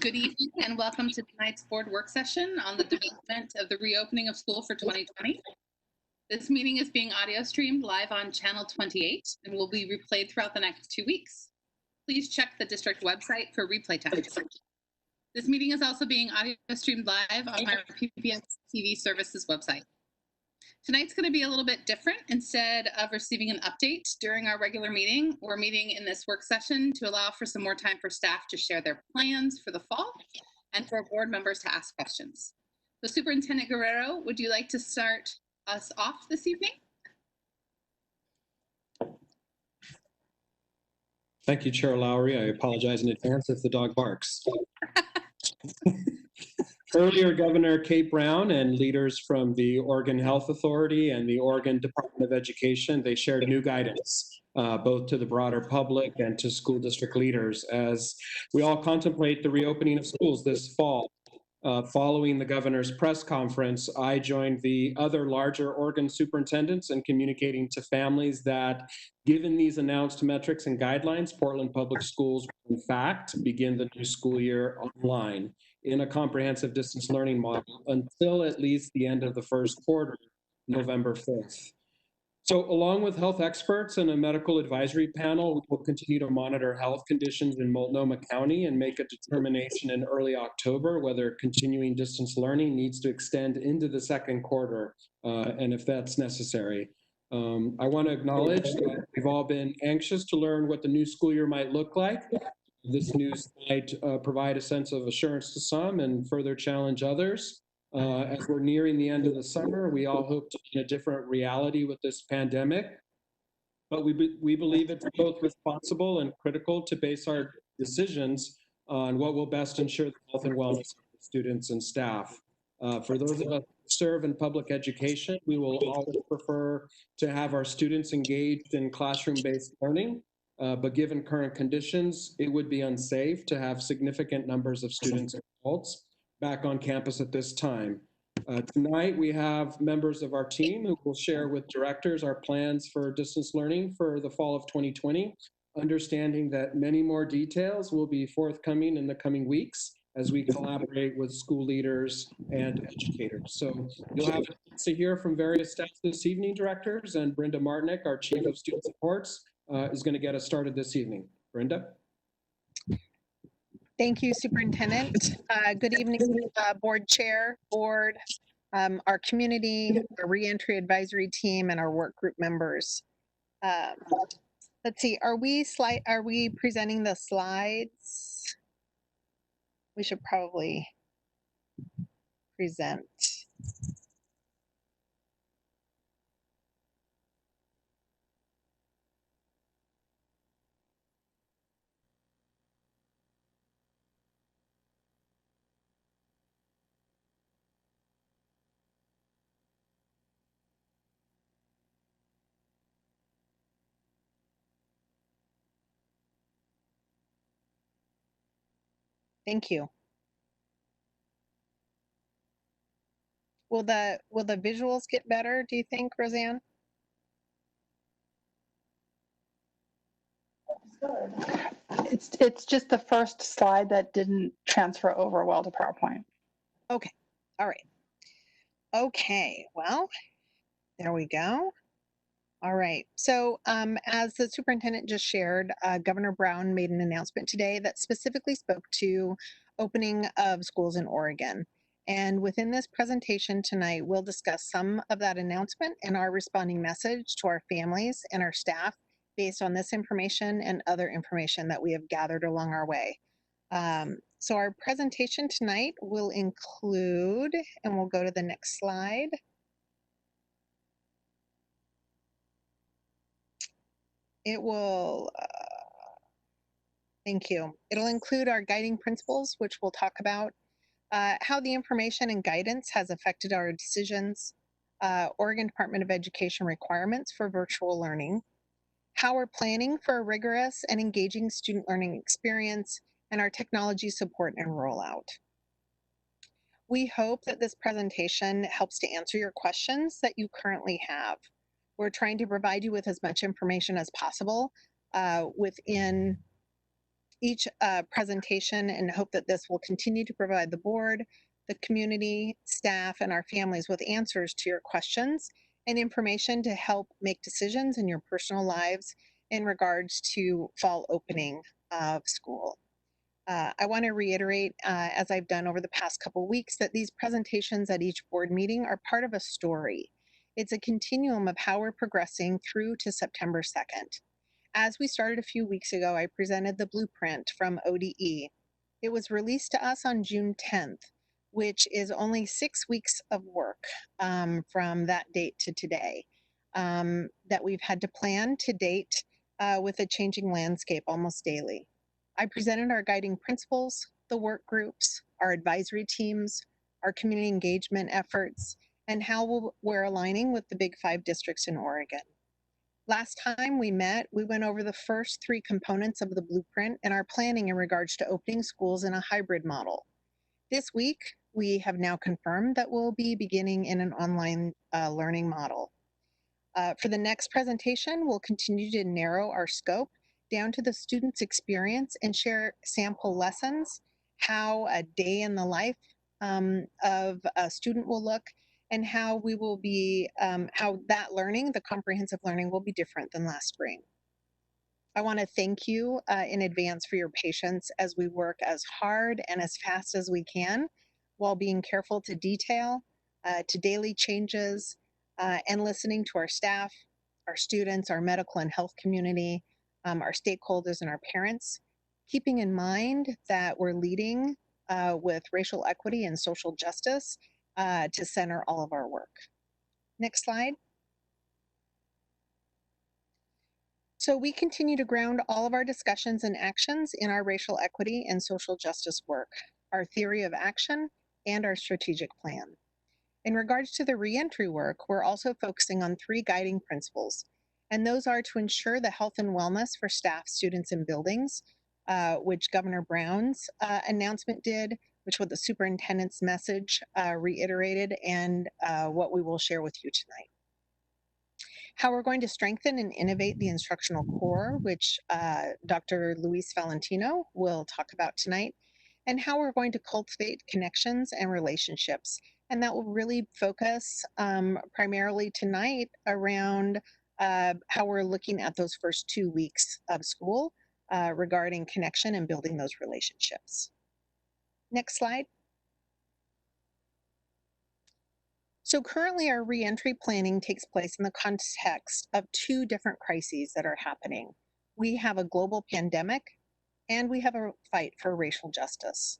Good evening and welcome to tonight's board work session on the development of the reopening of school for 2020. This meeting is being audio streamed live on channel 28 and will be replayed throughout the next 2 weeks. Please check the district website for replay times. This meeting is also being audio streamed live on our PPS TV services website. Tonight's going to be a little bit different. Instead of receiving an update during our regular meeting, we're meeting in this work session to allow for some more time for staff to share their plans for the fall and for board members to ask questions. So Superintendent Guerrero, would you like to start us off this evening? Thank you, Chair Lowry. I apologize in advance if the dog barks. Earlier, Governor Kate Brown and leaders from the Oregon Health Authority and the Oregon Department of Education, they shared new guidance, both to the broader public and to school district leaders as we all contemplate the reopening of schools this fall. Following the governor's press conference, I joined the other larger Oregon superintendents in communicating to families that, given these announced metrics and guidelines, Portland Public Schools will in fact begin the new school year online in a comprehensive distance learning model until at least the end of the first quarter, November 5th. So along with health experts and a medical advisory panel, we will continue to monitor health conditions in Multnomah County and make a determination in early October whether continuing distance learning needs to extend into the second quarter, and if that's necessary. I want to acknowledge that we've all been anxious to learn what the new school year might look like. This news might provide a sense of assurance to some and further challenge others. As we're nearing the end of the summer, we all hope to be in a different reality with this pandemic. But we believe it's both responsible and critical to base our decisions on what will best ensure the health and wellness of the students and staff. For those of us who serve in public education, we will always prefer to have our students engaged in classroom-based learning. But given current conditions, it would be unsafe to have significant numbers of students and adults back on campus at this time. Tonight, we have members of our team who will share with directors our plans for distance learning for the fall of 2020, understanding that many more details will be forthcoming in the coming weeks as we collaborate with school leaders and educators. So you'll have a chance to hear from various staff this evening, directors, and Brenda Martinick, our Chief of Student Supports, is going to get us started this evening. Brenda? Thank you, Superintendent. Good evening, Board Chair, Board, our community, our Reentry Advisory Team, and our work group members. Let's see, are we presenting the slides? We should probably present. Thank you. Will the visuals get better, do you think, Roseanne? It's just the first slide that didn't transfer over well to PowerPoint. Okay, all right. Okay, well, there we go. All right, so as the superintendent just shared, Governor Brown made an announcement today that specifically spoke to opening of schools in Oregon. And within this presentation tonight, we'll discuss some of that announcement and our responding message to our families and our staff based on this information and other information that we have gathered along our way. So our presentation tonight will include, and we'll go to the next slide. It will, thank you. It'll include our guiding principles, which we'll talk about, how the information and guidance has affected our decisions, Oregon Department of Education requirements for virtual learning, how we're planning for a rigorous and engaging student learning experience, and our technology support and rollout. We hope that this presentation helps to answer your questions that you currently have. We're trying to provide you with as much information as possible within each presentation and hope that this will continue to provide the board, the community, staff, and our families with answers to your questions and information to help make decisions in your personal lives in regards to fall opening of school. I want to reiterate, as I've done over the past couple of weeks, that these presentations at each board meeting are part of a story. It's a continuum of how we're progressing through to September 2nd. As we started a few weeks ago, I presented the blueprint from ODE. It was released to us on June 10th, which is only 6 weeks of work from that date to today that we've had to plan to date with a changing landscape almost daily. I presented our guiding principles, the work groups, our advisory teams, our community engagement efforts, and how we're aligning with the Big 5 districts in Oregon. Last time we met, we went over the first 3 components of the blueprint and our planning in regards to opening schools in a hybrid model. This week, we have now confirmed that we'll be beginning in an online learning model. For the next presentation, we'll continue to narrow our scope down to the student's experience and share sample lessons, how a day in the life of a student will look, and how we will be, how that learning, the comprehensive learning, will be different than last spring. I want to thank you in advance for your patience as we work as hard and as fast as we can while being careful to detail, to daily changes, and listening to our staff, our students, our medical and health community, our stakeholders, and our parents, keeping in mind that we're leading with racial equity and social justice to center all of our work. Next slide. So we continue to ground all of our discussions and actions in our racial equity and social justice work, our theory of action, and our strategic plan. In regards to the reentry work, we're also focusing on 3 guiding principles, and those are to ensure the health and wellness for staff, students, and buildings, which Governor Brown's announcement did, which what the superintendent's message reiterated, and what we will share with you tonight. How we're going to strengthen and innovate the instructional core, which Dr. Luis Valentino will talk about tonight, and how we're going to cultivate connections and relationships. And that will really focus primarily tonight around how we're looking at those first 2 weeks of school regarding connection and building those relationships. Next slide. So currently our reentry planning takes place in the context of 2 different crises that are happening. We have a global pandemic and we have a fight for racial justice.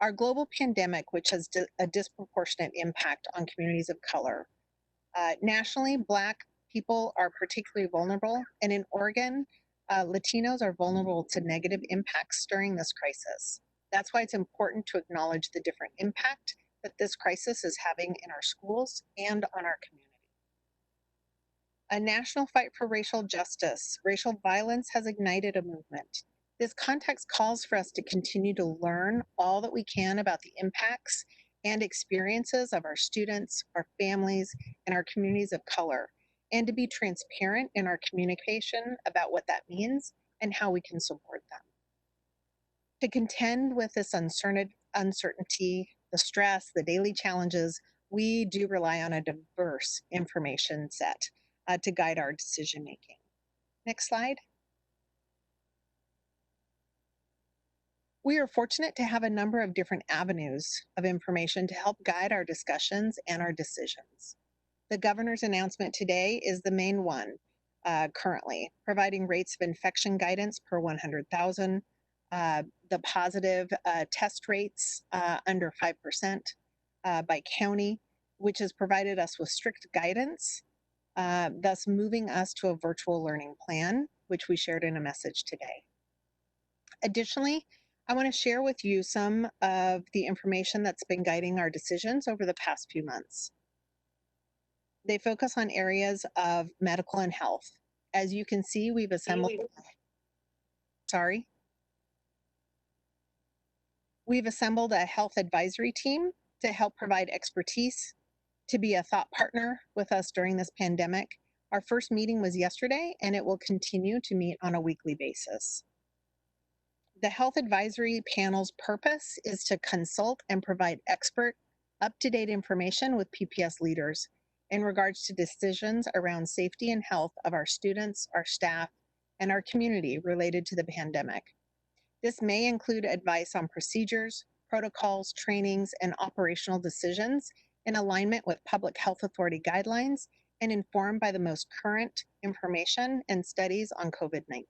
Our global pandemic, which has a disproportionate impact on communities of color. Nationally, Black people are particularly vulnerable, and in Oregon, Latinos are vulnerable to negative impacts during this crisis. That's why it's important to acknowledge the different impact that this crisis is having in our schools and on our community. A national fight for racial justice. Racial violence has ignited a movement. This context calls for us to continue to learn all that we can about the impacts and experiences of our students, our families, and our communities of color, and to be transparent in our communication about what that means and how we can support them. To contend with this uncertainty, the stress, the daily challenges, we do rely on a diverse information set to guide our decision making. Next slide. We are fortunate to have a number of different avenues of information to help guide our discussions and our decisions. The governor's announcement today is the main one currently, providing rates of infection guidance per 100,000, the positive test rates under 5% by county, which has provided us with strict guidance, thus moving us to a virtual learning plan, which we shared in a message today. Additionally, I want to share with you some of the information that's been guiding our decisions over the past few months. They focus on areas of medical and health. As you can see, we've assembled, we've assembled a health advisory team to help provide expertise, to be a thought partner with us during this pandemic. Our first meeting was yesterday, and it will continue to meet on a weekly basis. The Health Advisory Panel's purpose is to consult and provide expert, up-to-date information with PPS leaders in regards to decisions around safety and health of our students, our staff, and our community related to the pandemic. This may include advice on procedures, protocols, trainings, and operational decisions in alignment with Public Health Authority guidelines and informed by the most current information and studies on COVID-19.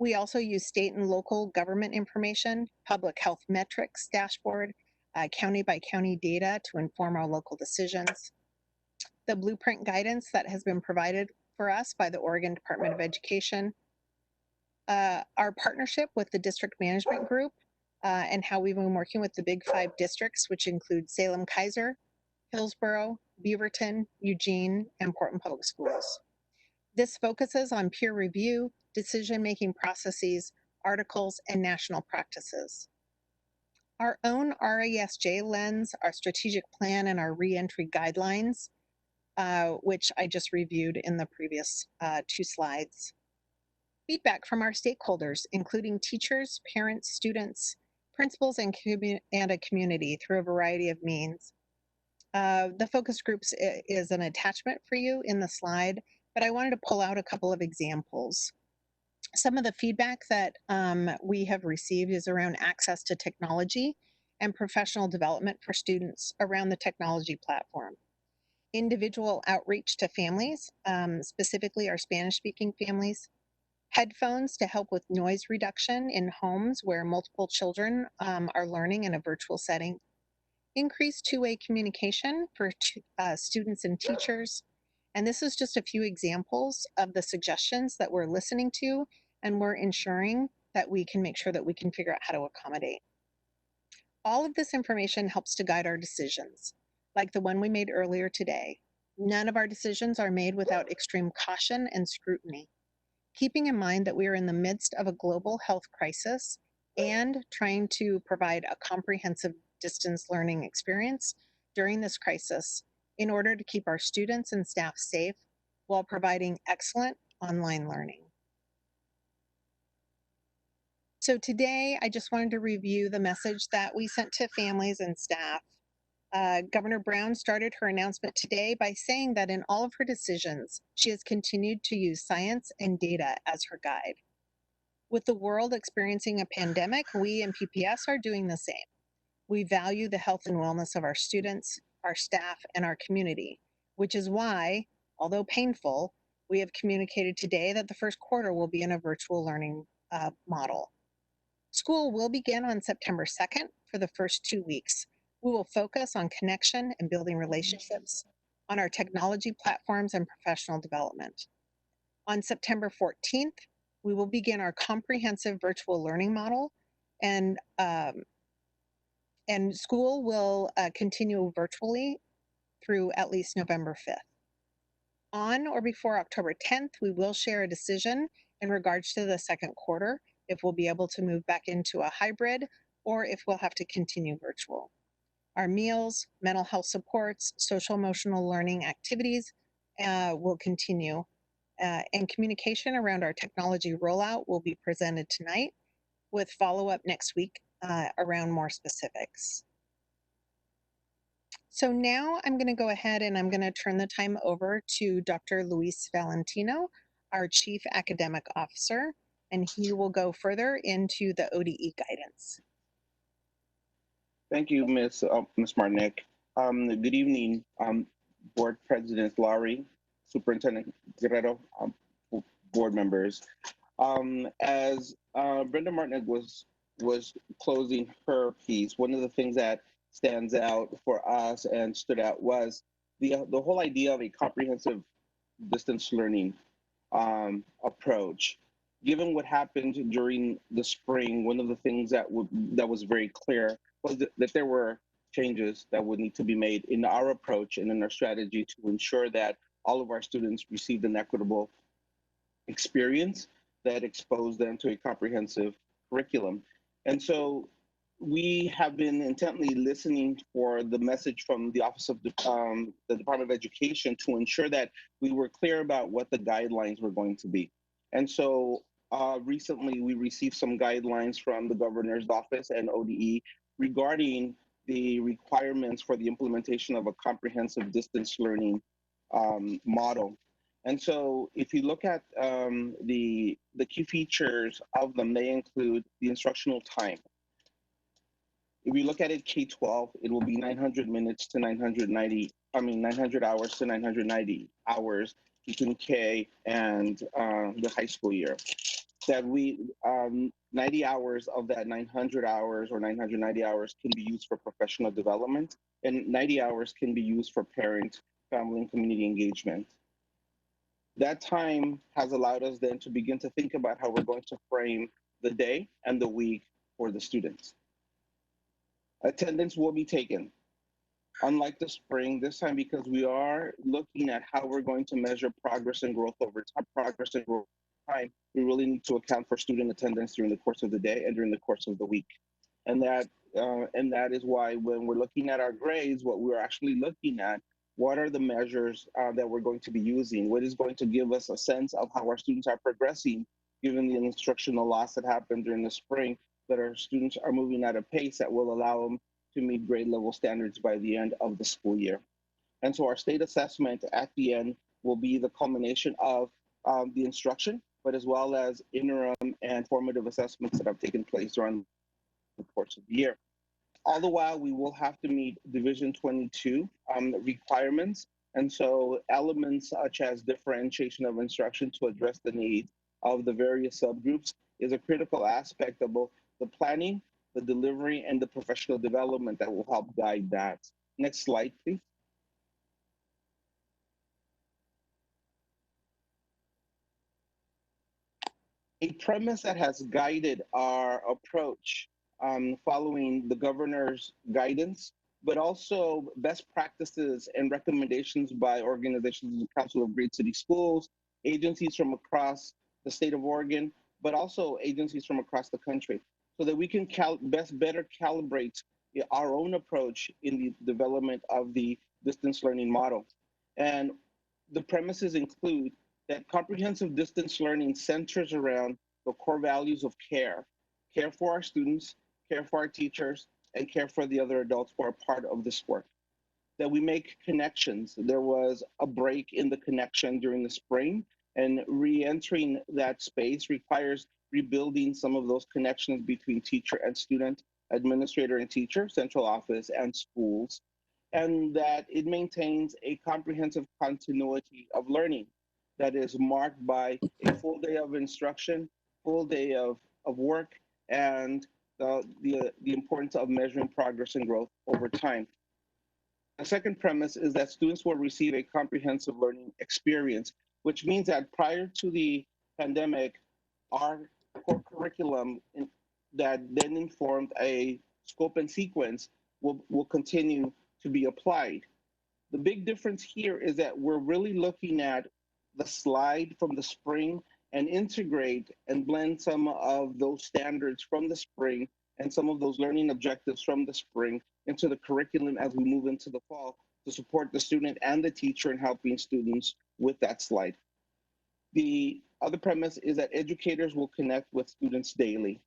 We also use state and local government information, public health metrics dashboard, county by county data to inform our local decisions. The blueprint guidance that has been provided for us by the Oregon Department of Education. Our partnership with the district management group and how we've been working with the big 5 districts, which include Salem-Keizer, Hillsborough, Beaverton, Eugene, and Portland Public Schools. This focuses on peer review, decision-making processes, articles, and national practices. Our own RESJ lens, our strategic plan, and our reentry guidelines, which I just reviewed in the previous 2 slides. Feedback from our stakeholders, including teachers, parents, students, principals, and a community through a variety of means. The focus groups is an attachment for you in the slide, but I wanted to pull out a couple of examples. Some of the feedback that we have received is around access to technology and professional development for students around the technology platform. Individual outreach to families, specifically our Spanish-speaking families. Headphones to help with noise reduction in homes where multiple children are learning in a virtual setting. Increased two-way communication for students and teachers. And this is just a few examples of the suggestions that we're listening to, and we're ensuring that we can make sure that we can figure out how to accommodate. All of this information helps to guide our decisions, like the one we made earlier today. None of our decisions are made without extreme caution and scrutiny. Keeping in mind that we are in the midst of a global health crisis and trying to provide a comprehensive distance learning experience during this crisis in order to keep our students and staff safe while providing excellent online learning. So today, I just wanted to review the message that we sent to families and staff. Governor Brown started her announcement today by saying that in all of her decisions, she has continued to use science and data as her guide. With the world experiencing a pandemic, we in PPS are doing the same. We value the health and wellness of our students, our staff, and our community, which is why, although painful, we have communicated today that the first quarter will be in a virtual learning model. School will begin on September 2nd for the first 2 weeks. We will focus on connection and building relationships, on our technology platforms and professional development. On September 14th, we will begin our comprehensive virtual learning model, and school will continue virtually through at least November 5th. On or before October 10th, we will share a decision in regards to the second quarter, if we'll be able to move back into a hybrid or if we'll have to continue virtual. Our meals, mental health supports, social emotional learning activities will continue, and communication around our technology rollout will be presented tonight with follow-up next week around more specifics. So now I'm going to go ahead and I'm going to turn the time over to Dr. Luis Valentino, our Chief Academic Officer, and he will go further into the ODE guidance. Thank you, Ms. Martinick. Good evening, Board President Laurie, Superintendent Guerrero, board members. As Brenda Martinick was closing her piece, one of the things that stands out for us and stood out was the whole idea of a comprehensive distance learning approach. Given what happened during the spring, one of the things that was very clear was that there were changes that would need to be made in our approach and in our strategy to ensure that all of our students received an equitable experience that exposed them to a comprehensive curriculum. And so we have been intently listening for the message from the Office of the Department of Education to ensure that we were clear about what the guidelines were going to be. And so recently we received some guidelines from the governor's office and ODE regarding the requirements for the implementation of a comprehensive distance learning model. And so if you look at the key features of them, they include the instructional time. If we look at it K-12, it will be 900 minutes to 900 hours to 990 hours between K and the high school year. That 90 hours of that 900 hours or 990 hours can be used for professional development, and 90 hours can be used for parent, family, and community engagement. That time has allowed us then to begin to think about how we're going to frame the day and the week for the students. Attendance will be taken. Unlike the spring, this time because we are looking at how we're going to measure progress and growth over time, we really need to account for student attendance during the course of the day and during the course of the week. And that is why when we're looking at our grades, what we're actually looking at, what are the measures that we're going to be using? What is going to give us a sense of how our students are progressing, given the instructional loss that happened during the spring, that our students are moving at a pace that will allow them to meet grade level standards by the end of the school year. And so our state assessment at the end will be the culmination of the instruction, but as well as interim and formative assessments that have taken place during the course of the year. All the while, we will have to meet Division 22 requirements. And so elements such as differentiation of instruction to address the needs of the various subgroups is a critical aspect of both the planning, the delivery, and the professional development that will help guide that. Next slide, please. A premise that has guided our approach following the governor's guidance, but also best practices and recommendations by organizations the Council of Great City Schools, agencies from across the state of Oregon, but also agencies from across the country, so that we can better calibrate our own approach in the development of the distance learning model. And the premises include that comprehensive distance learning centers around the core values of care for our students, care for our teachers, and care for the other adults who are part of this work. That we make connections. There was a break in the connection during the spring, and re-entering that space requires rebuilding some of those connections between teacher and student, administrator and teacher, central office, and schools, and that it maintains a comprehensive continuity of learning that is marked by a full day of instruction, full day of work, and the importance of measuring progress and growth over time. The second premise is that students will receive a comprehensive learning experience, which means that prior to the pandemic, our core curriculum that then informed a scope and sequence will continue to be applied. The big difference here is that we're really looking at the slide from the spring and integrate and blend some of those standards from the spring and some of those learning objectives from the spring into the curriculum as we move into the fall to support the student and the teacher in helping students with that slide. The other premise is that educators will connect with students daily.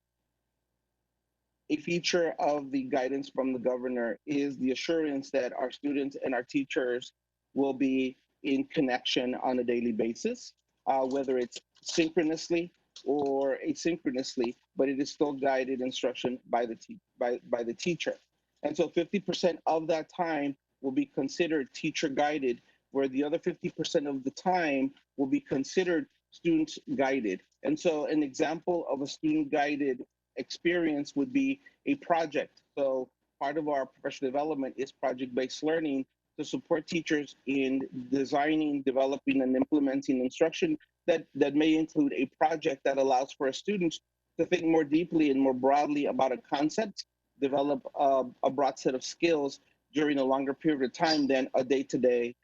A feature of the guidance from the governor is the assurance that our students and our teachers will be in connection on a daily basis, whether it's synchronously or asynchronously, but it is still guided instruction by the teacher. And so 50% of that time will be considered teacher guided, where the other 50% of the time will be considered student guided. And so an example of a student guided experience would be a project. So part of our professional development is project-based learning to support teachers in designing, developing, and implementing instruction that may include a project that allows for a student to think more deeply and more broadly about a concept, develop a broad set of skills during a longer period of time than a day-to-day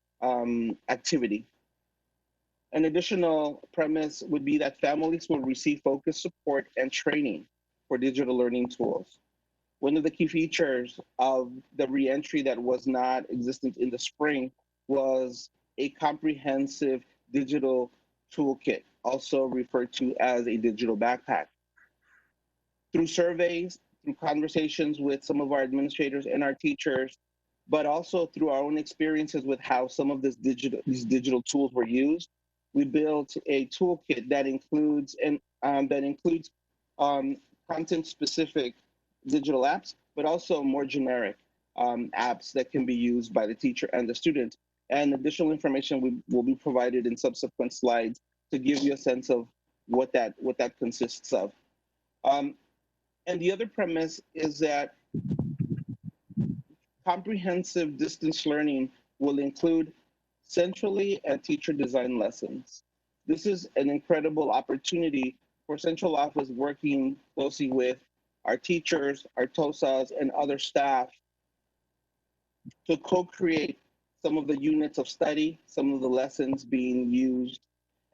activity. An additional premise would be that families will receive focused support and training for digital learning tools. One of the key features of the reentry that was not existent in the spring was a comprehensive digital toolkit also referred to as a digital backpack. Through surveys, through conversations with some of our administrators and our teachers, but also through our own experiences with how some of these digital tools were used, we built a toolkit that includes um, content-specific digital apps, but also more generic apps that can be used by the teacher and the student. And additional information will be provided in subsequent slides to give you a sense of what that consists of. And the other premise is that comprehensive distance learning will include centrally and teacher design lessons. This is an incredible opportunity for central office working closely with our teachers, our TOSAs, and other staff to co-create some of the units of study, some of the lessons being used.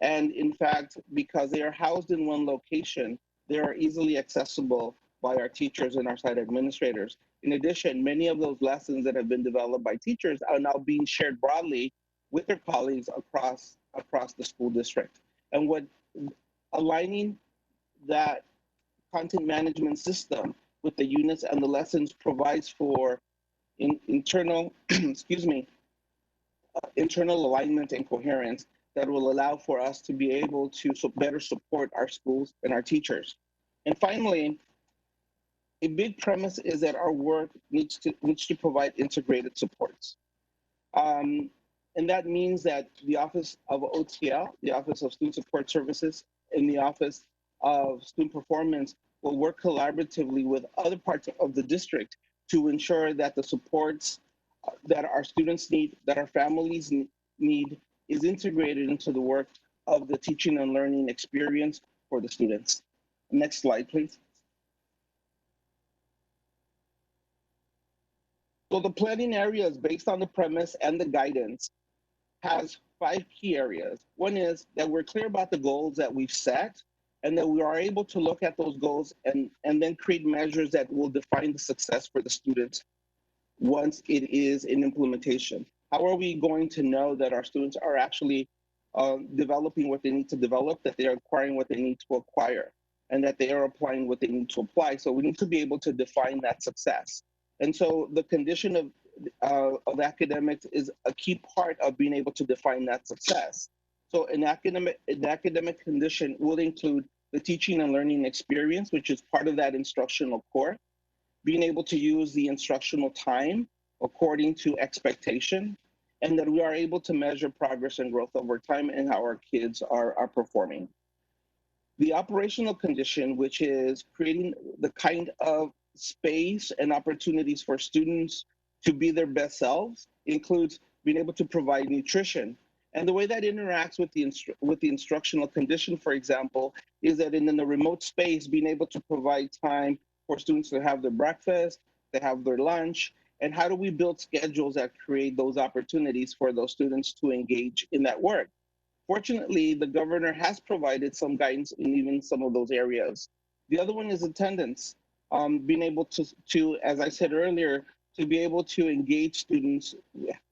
And in fact, because they are housed in one location, they are easily accessible by our teachers and our site administrators. In addition, many of those lessons that have been developed by teachers are now being shared broadly with their colleagues across the school district. And what aligning that content management system with the units and the lessons provides for internal, excuse me, internal alignment and coherence that will allow for us to be able to better support our schools and our teachers. And finally, a big premise is that our work needs to provide integrated supports. And that means that the Office of OTL, the Office of Student Support Services, and the Office of Student Performance will work collaboratively with other parts of the district to ensure that the supports that our students need, that our families need, is integrated into the work of the teaching and learning experience for the students. Next slide, please. So the planning areas, based on the premise and the guidance, has 5 key areas. One is that we're clear about the goals that we've set, and that we are able to look at those goals and then create measures that will define the success for the students once it is in implementation. How are we going to know that our students are actually developing what they need to develop, that they are acquiring what they need to acquire, and that they are applying what they need to apply? So we need to be able to define that success. And so the condition of academics is a key part of being able to define that success. So an academic condition will include the teaching and learning experience, which is part of that instructional core, being able to use the instructional time according to expectation, and that we are able to measure progress and growth over time and how our kids are performing. The operational condition, which is creating the kind of space and opportunities for students to be their best selves, includes being able to provide nutrition. And the way that interacts with the instructional condition, for example, is that in the remote space, being able to provide time for students to have their breakfast, to have their lunch, and how do we build schedules that create those opportunities for those students to engage in that work? Fortunately, the governor has provided some guidance in even some of those areas. The other one is attendance. Being able to, as I said earlier, to be able to engage students,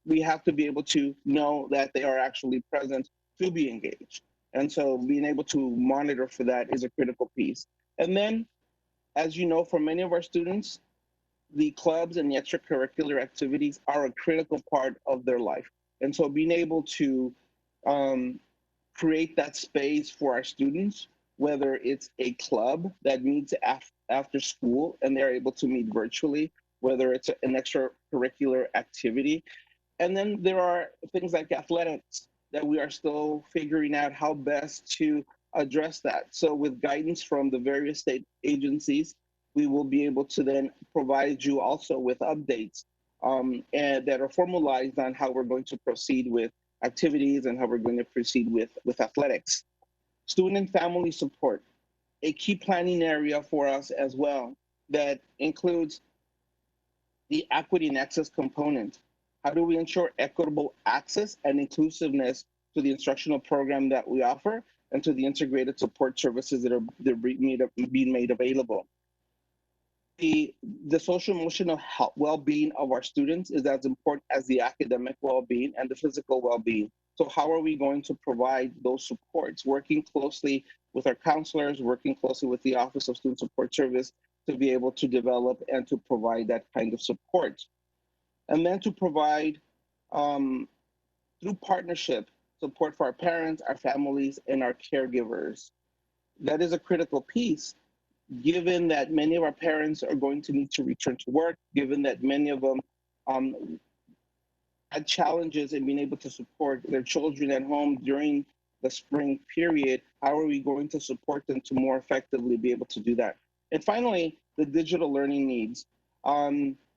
we have to be able to know that they are actually present to be engaged. And so being able to monitor for that is a critical piece. And then, as you know, for many of our students, the clubs and the extracurricular activities are a critical part of their life. And so being able to create that space for our students, whether it's a club that meets after school and they're able to meet virtually, whether it's an extracurricular activity. And then there are things like athletics that we are still figuring out how best to address that. So with guidance from the various state agencies, we will be able to then provide you also with updates and that are formalized on how we're going to proceed with activities and how we're going to proceed with athletics. Student and family support, a key planning area for us as well, that includes the equity and access component. How do we ensure equitable access and inclusiveness to the instructional program that we offer and to the integrated support services that are being made available? The social emotional well-being of our students is as important as the academic well-being and the physical well-being. So how are we going to provide those supports, working closely with our counselors, working closely with the Office of Student Support Service to be able to develop and to provide that kind of support. And then to provide, through partnership, support for our parents, our families, and our caregivers. That is a critical piece, given that many of our parents are going to need to return to work, given that many of them had challenges in being able to support their children at home during the spring period. How are we going to support them to more effectively be able to do that? And finally, the digital learning needs.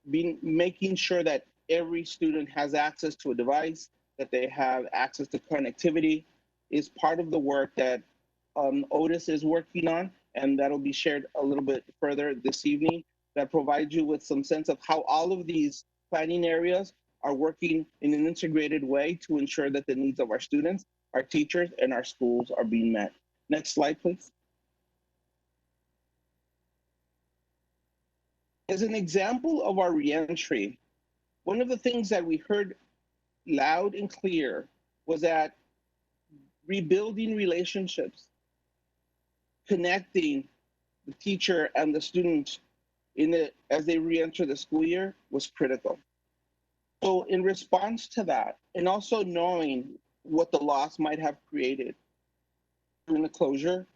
Making sure that every student has access to a device, that they have access to connectivity is part of the work that Otis is working on, and that'll be shared a little bit further this evening, that provides you with some sense of how all of these planning areas are working in an integrated way to ensure that the needs of our students, our teachers, and our schools are being met. Next slide, please. As an example of our reentry, one of the things that we heard loud and clear was that rebuilding relationships, connecting the teacher and the student as they re-enter the school year was critical. So in response to that, and also knowing what the loss might have created during the closure,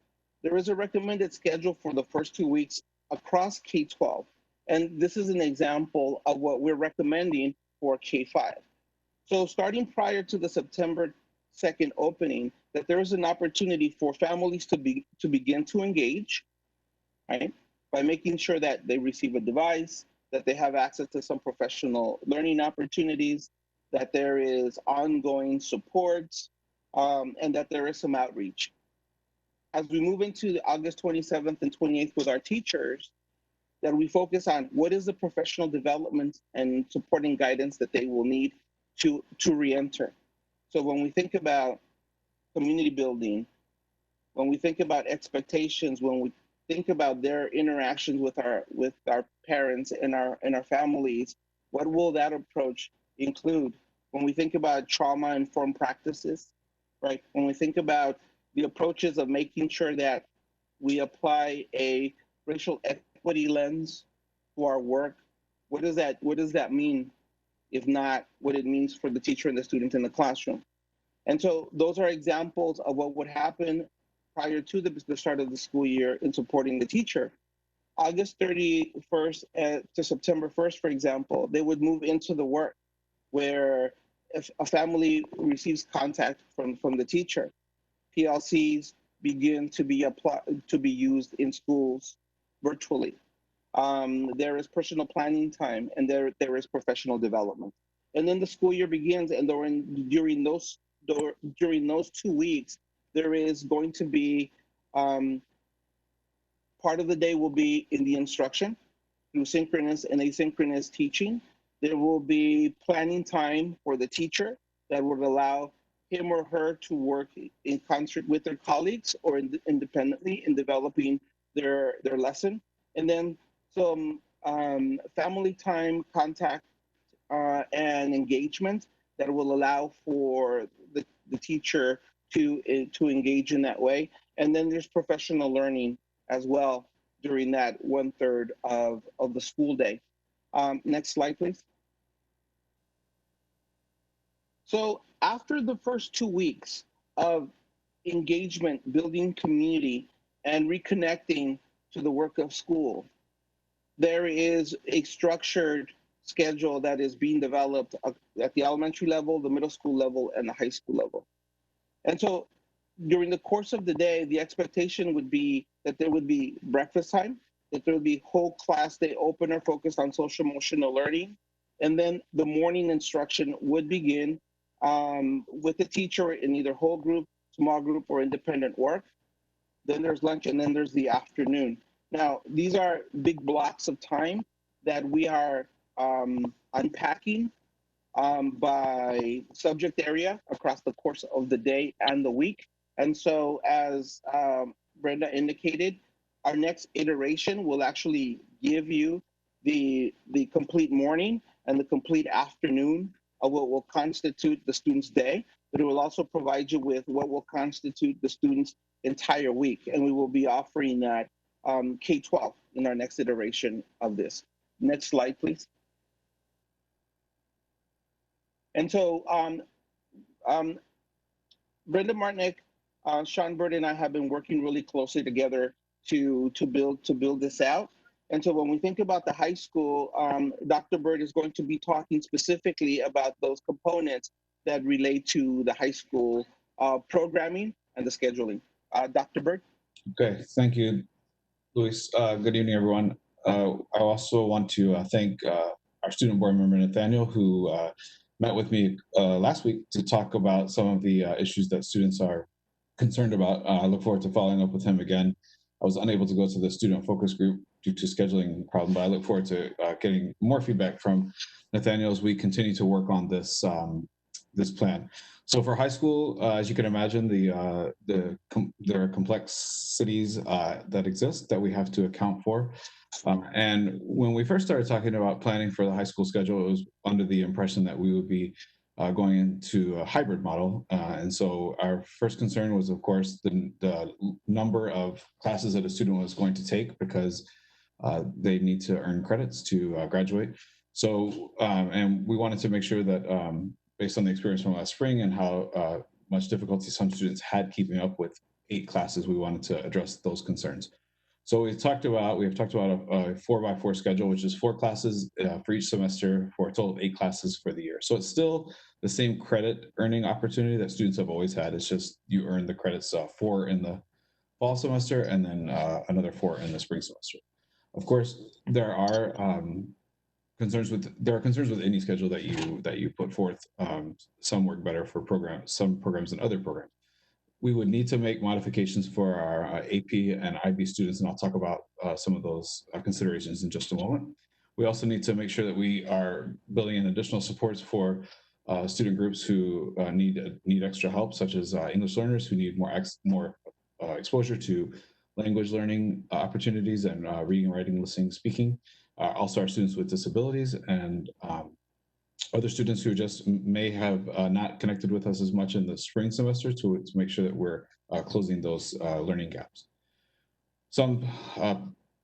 there is a recommended schedule for the first 2 weeks across K-12. And this is an example of what we're recommending for K-5. So starting prior to the September 2nd opening, that there is an opportunity for families to begin to engage, right? By making sure that they receive a device, that they have access to some professional learning opportunities, that there is ongoing support, and that there is some outreach. As we move into August 27th and 28th with our teachers, that we focus on what is the professional development and supporting guidance that they will need to re-enter. So when we think about community building, when we think about expectations, when we think about their interactions with our parents and our families, what will that approach include? When we think about trauma-informed practices, right? When we think about the approaches of making sure that we apply a racial equity lens to our work, what does that mean, if not what it means for the teacher and the student in the classroom? And so those are examples of what would happen prior to the start of the school year in supporting the teacher. August 31st to September 1st, for example, they would move into the work where if a family receives contact from the teacher, PLCs begin to be used in schools virtually. There is personal planning time, and there is professional development. And then the school year begins, and during those 2 weeks, there is going to be part of the day will be in the instruction through synchronous and asynchronous teaching. There will be planning time for the teacher that would allow him or her to work in concert with their colleagues or independently in developing their lesson. And then some family time, contact, and engagement that will allow for the teacher to engage in that way. And then there's professional learning as well during that 1/3 of the school day. Next slide, please. So after the first 2 weeks of engagement, building community, and reconnecting to the work of school, there is a structured schedule that is being developed at the elementary level, the middle school level, and the high school level. And so during the course of the day, the expectation would be that there would be breakfast time, that there would be whole class day opener focused on social emotional learning. And then the morning instruction would begin with the teacher in either whole group, small group, or independent work. Then there's lunch, and then there's the afternoon. Now, these are big blocks of time that we are unpacking by subject area across the course of the day and the week. And so as Brenda indicated, our next iteration will actually give you the complete morning and the complete afternoon of what will constitute the student's day. but it will also provide you with what will constitute the student's entire week. And we will be offering that K-12 in our next iteration of this. Next slide, please. And so Brenda Martinick, Sean Bird, and I have been working really closely together to build this out. And so when we think about the high school, Dr. Bird is going to be talking specifically about those components that relate to the high school programming and the scheduling. Dr. Bird? Okay, thank you, Luis. Good evening, everyone. I also want to thank our student board member, Nathaniel, who met with me last week to talk about some of the issues that students are concerned about. I look forward to following up with him again. I was unable to go to the student focus group due to scheduling problem, but I look forward to getting more feedback from Nathaniel as we continue to work on this this plan. So for high school, as you can imagine, there are complexities that exist that we have to account for. And when we first started talking about planning for the high school schedule, it was under the impression that we would be going into a hybrid model. And so our first concern was, of course, the number of classes that a student was going to take, because they need to earn credits to graduate. So, and we wanted to make sure that based on the experience from last spring and how much difficulty some students had keeping up with 8 classes, we wanted to address those concerns. So we have talked about a 4x4 schedule, which is 4 classes for each semester for a total of 8 classes for the year. So it's still the same credit earning opportunity that students have always had. It's just you earn the credits 4 in the fall semester and then another 4 in the spring semester. Of course, there are concerns with any schedule that you put forth. Some work better for some programs than other programs. We would need to make modifications for our AP and IB students, and I'll talk about some of those considerations in just a moment. We also need to make sure that we are building in additional supports for student groups who need extra help, such as English learners who need more exposure to language learning opportunities and reading, writing, listening, speaking. Also our students with disabilities and other students who just may have not connected with us as much in the spring semester to make sure that we're closing those learning gaps. Some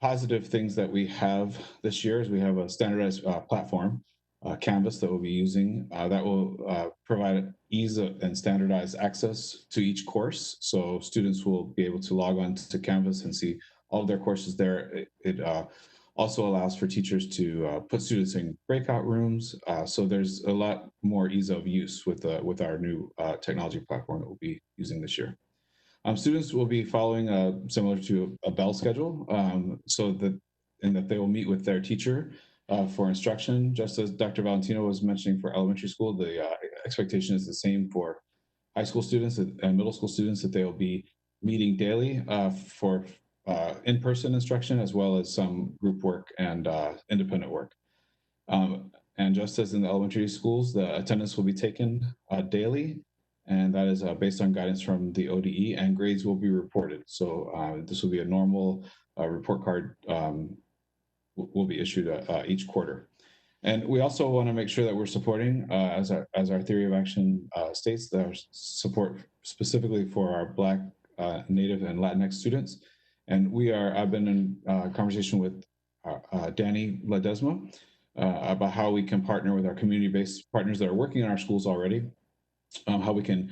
positive things that we have this year is we have a standardized platform, Canvas, that we'll be using that will provide ease and standardized access to each course. So students will be able to log on to Canvas and see all of their courses there. It also allows for teachers to put students in breakout rooms. So there's a lot more ease of use with our new technology platform that we'll be using this year. Students will be following similar to a bell schedule, so that they will meet with their teacher for instruction. Just as Dr. Valentino was mentioning for elementary school, the expectation is the same for high school students and middle school students, that they will be meeting daily for in-person instruction, as well as some group work and independent work. And just as in the elementary schools, the attendance will be taken daily, and that is based on guidance from the ODE, and grades will be reported. So this will be a normal report card will be issued each quarter. And we also want to make sure that we're supporting, as our theory of action states, the support specifically for our Black, Native, and Latinx students. And I've been in conversation with Danny Ledesma about how we can partner with our community-based partners that are working in our schools already, how we can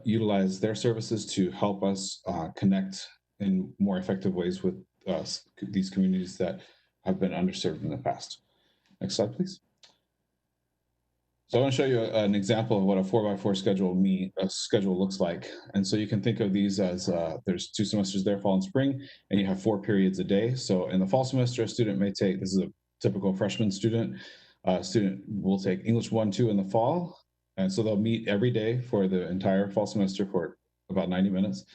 utilize their services to help us connect in more effective ways with these communities that have been underserved in the past. Next slide, please. So I want to show you an example of what a 4x4 schedule looks like. And so you can think of these as there's 2 semesters there, fall and spring, and you have 4 periods a day. So in the fall semester, a student may take, this is a typical freshman student, student will take English 1, 2 in the fall. And so they'll meet every day for the entire fall semester for about 90 minutes.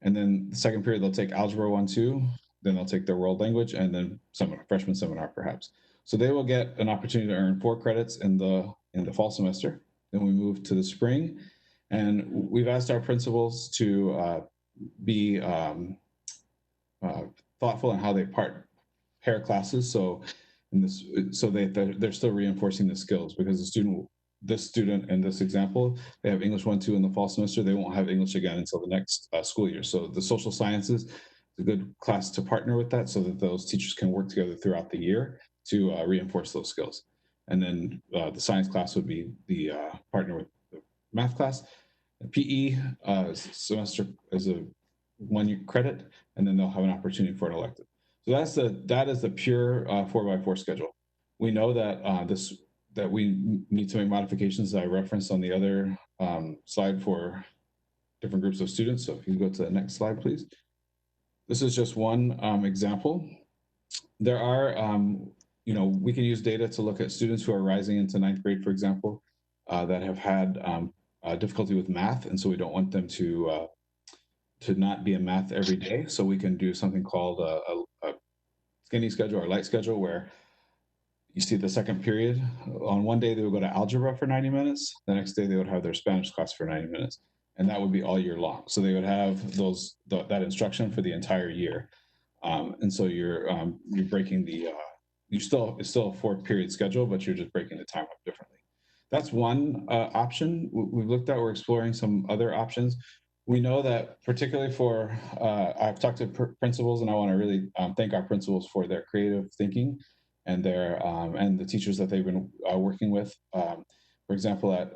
And then the second period, they'll take Algebra 1, 2, then they'll take their world language, and then freshman seminar perhaps. So they will get an opportunity to earn 4 credits in the fall semester. Then we move to the spring, and we've asked our principals to be thoughtful in how they pair classes. So they're still reinforcing the skills, because the student this student in this example, they have English 1, 2 in the fall semester. They won't have English again until the next school year. So the social sciences is a good class to partner with that so that those teachers can work together throughout the year to reinforce those skills. And then the science class would be the partner with the math class. The PE semester is a 1 year credit, and then they'll have an opportunity for an elective. So that is the pure 4x4 schedule. We know that that we need to make modifications that I referenced on the other slide for different groups of students. So if you go to the next slide, please. This is just one example. There are, we can use data to look at students who are rising into 9th grade, for example, that have had difficulty with math. And so we don't want them to not be in math every day. So we can do something called a skinny schedule or light schedule, where you see the second period. On one day, they would go to algebra for 90 minutes. The next day, they would have their Spanish class for 90 minutes. And that would be all year long. So they would have that instruction for the entire year. And so you're breaking it's still a 4-period schedule, but you're just breaking the time up differently. That's one option we've looked at. We're exploring some other options. We know that particularly for, I've talked to principals, and I want to really thank our principals for their creative thinking and and the teachers that they've been working with. For example, at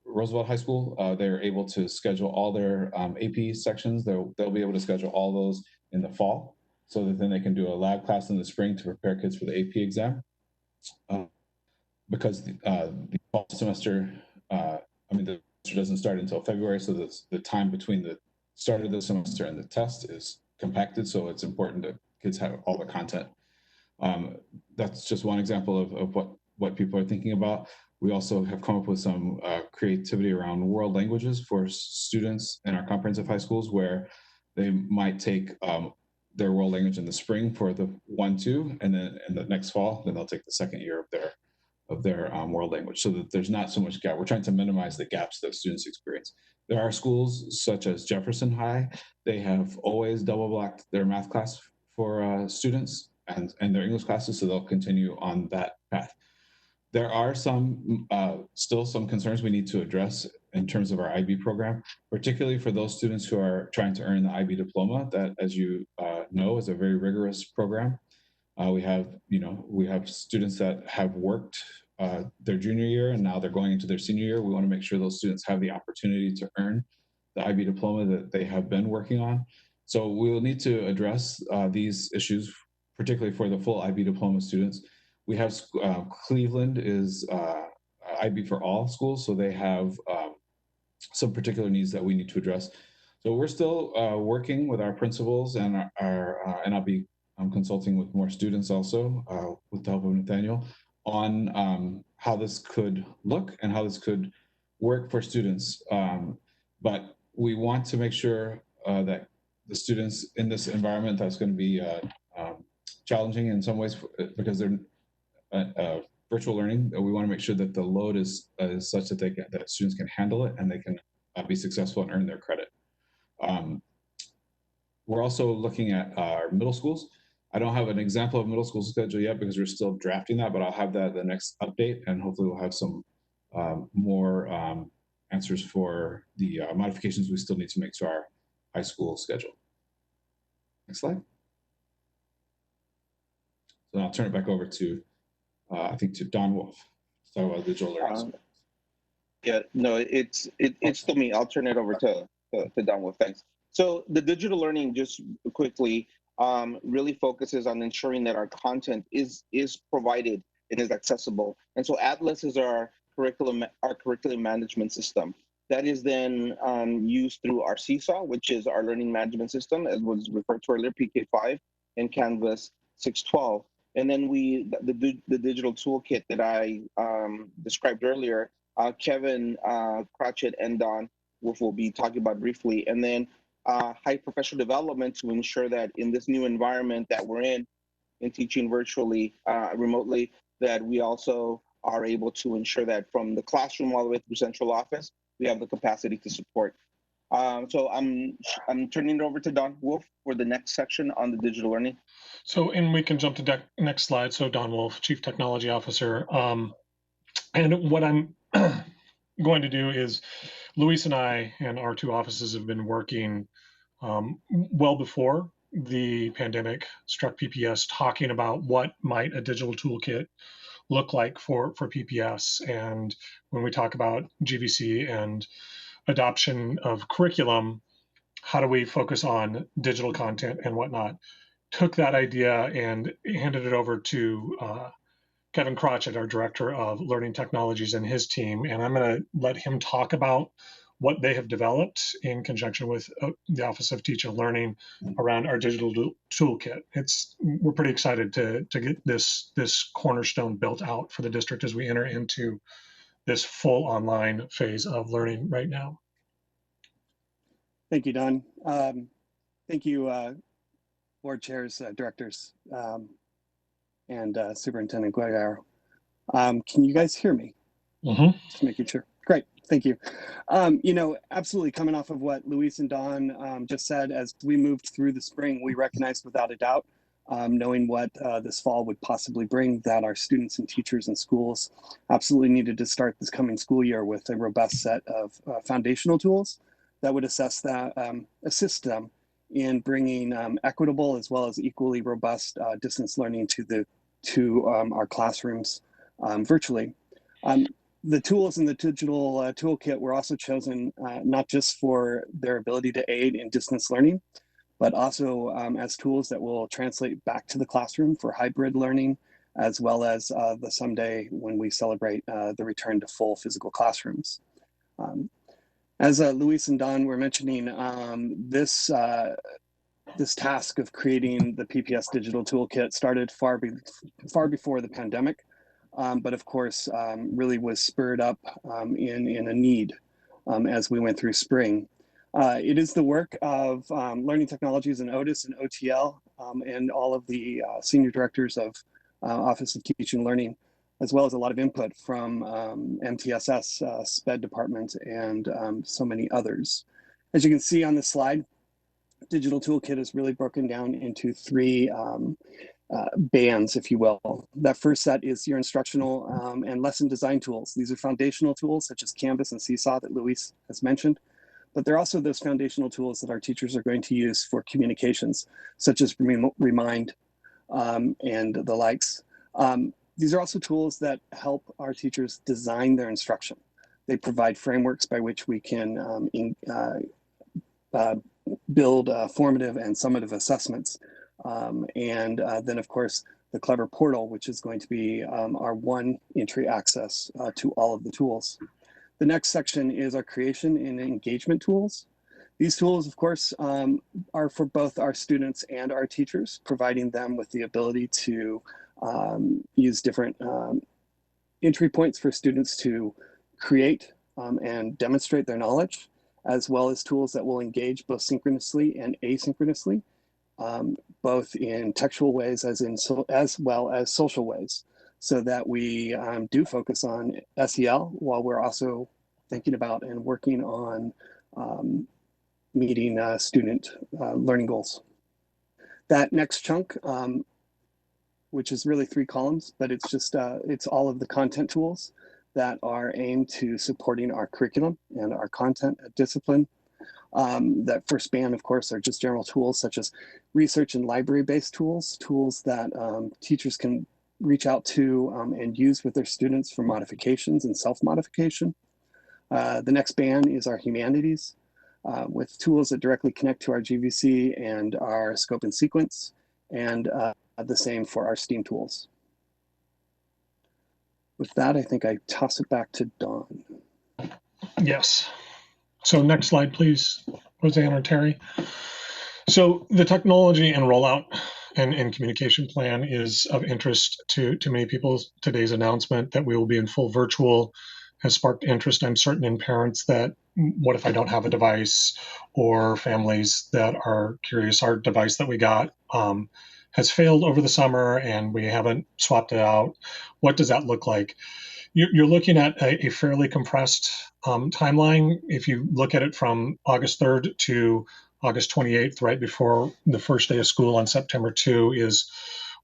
Roosevelt High School, they're able to schedule all their AP sections. They'll be able to schedule all those in the fall, so that then they can do a lab class in the spring to prepare kids for the AP exam. Because the fall semester, the semester doesn't start until February, so the time between the start of the semester and the test is compacted, so it's important that kids have all the content. That's just one example of what people are thinking about. We also have come up with some creativity around world languages for students in our comprehensive high schools, where they might take their world language in the spring for the 1-2, and then in the next fall, then they'll take the second year of their world language, so that there's not so much gap. We're trying to minimize the gaps that students experience. There are schools such as Jefferson High. They have always double blocked their math class for students and their English classes, so they'll continue on that path. There are still some concerns we need to address in terms of our IB program, particularly for those students who are trying to earn the IB diploma. That, as you know, is a very rigorous program. We have students that have worked their junior year, and now they're going into their senior year. We want to make sure those students have the opportunity to earn the IB diploma that they have been working on. So we will need to address these issues, particularly for the full IB diploma students. We have Cleveland is IB for all schools, so they have some particular needs that we need to address. So we're still working with our principals and and I'll be consulting with more students also with the help of Nathaniel on how this could look and how this could work for students. But we want to make sure that the students in this environment that's going to be challenging in some ways because they're virtual learning, we want to make sure that the load is such that that students can handle it and they can be successful and earn their credit. We're also looking at our middle schools. I don't have an example of middle school schedule yet because we're still drafting that, but I'll have that at the next update, and hopefully we'll have some more answers for the modifications we still need to make to our high school schedule. Next slide. So I'll turn it back over to, I think, to Don Wolf to talk about digital learning. Yeah, no, it's to me. I'll turn it over to Don Wolf. Thanks. So the digital learning, just quickly, really focuses on ensuring that our content is provided and is accessible. And so Atlas is our curriculum management system. That is then used through our Seesaw, which is our learning management system, as was referred to earlier, PK5, and Canvas 612. And then the digital toolkit that I described earlier, Kevin Cratchit and Don Wolf will be talking about briefly. And then high professional development to ensure that in this new environment that we're in teaching virtually, remotely, that we also are able to ensure that from the classroom all the way through central office, we have the capacity to support. So I'm turning it over to Don Wolf for the next section on the digital learning. So, and we can jump to next slide. So Don Wolf, Chief Technology Officer. And what I'm going to do is Luis and I and our two offices have been working well before the pandemic struck PPS, talking about what might a digital toolkit look like for PPS. And when we talk about GVC and adoption of curriculum, how do we focus on digital content and whatnot? Took that idea and handed it over to Kevin Crotchet, our director of learning technologies, and his team. And I'm going to let him talk about what they have developed in conjunction with the Office of Teacher Learning around our digital toolkit. We're pretty excited to get this cornerstone built out for the district as we enter into this full online phase of learning right now. Thank you, Don. Thank you, board chairs, directors, and Superintendent Guerrero. Can you guys hear me? Mm-hmm. Just making sure. Great, thank you. Absolutely coming off of what Luis and Don just said, as we moved through the spring, we recognized without a doubt, knowing what this fall would possibly bring, that our students and teachers and schools absolutely needed to start this coming school year with a robust set of foundational tools that would assist them in bringing equitable as well as equally robust distance learning to our classrooms virtually. The tools in the digital toolkit were also chosen not just for their ability to aid in distance learning, but also as tools that will translate back to the classroom for hybrid learning, as well as the someday when we celebrate the return to full physical classrooms. As Luis and Don were mentioning, this task of creating the PPS digital toolkit started far before the pandemic, but of course really was spurred up in a need as we went through spring. It is the work of Learning Technologies and Otis and OTL and all of the senior directors of Office of Teaching and Learning, as well as a lot of input from MTSS, SPED department, and so many others. As you can see on this slide, digital toolkit is really broken down into three bands, if you will. That first set is your instructional and lesson design tools. These are foundational tools such as Canvas and Seesaw that Luis has mentioned, but they're also those foundational tools that our teachers are going to use for communications, such as Remind and the likes. These are also tools that help our teachers design their instruction. They provide frameworks by which we can build formative and summative assessments. And then, of course, the Clever Portal, which is going to be our one entry access to all of the tools. The next section is our creation and engagement tools. These tools, of course, are for both our students and our teachers, providing them with the ability to use different entry points for students to create and demonstrate their knowledge, as well as tools that will engage both synchronously and asynchronously, both in textual ways as well as social ways, so that we do focus on SEL while we're also thinking about and working on meeting student learning goals. That next chunk, which is really 3 columns, but it's just, it's all of the content tools that are aimed to supporting our curriculum and our content discipline. That first band, of course, are just general tools such as research and library-based tools that teachers can reach out to and use with their students for modifications and self-modification. The next band is our humanities, with tools that directly connect to our GVC and our scope and sequence, and the same for our STEAM tools. With that, I think I toss it back to Don. Yes. So next slide, please, Roseanne or Terry. So the technology and rollout and communication plan is of interest to many people. Today's announcement that we will be in full virtual has sparked interest, I'm certain, in parents that, what if I don't have a device, or families that are curious. Our device that we got has failed over the summer and we haven't swapped it out. What does that look like? You're looking at a fairly compressed timeline. If you look at it from August 3rd to August 28th, right before the first day of school on September 2, is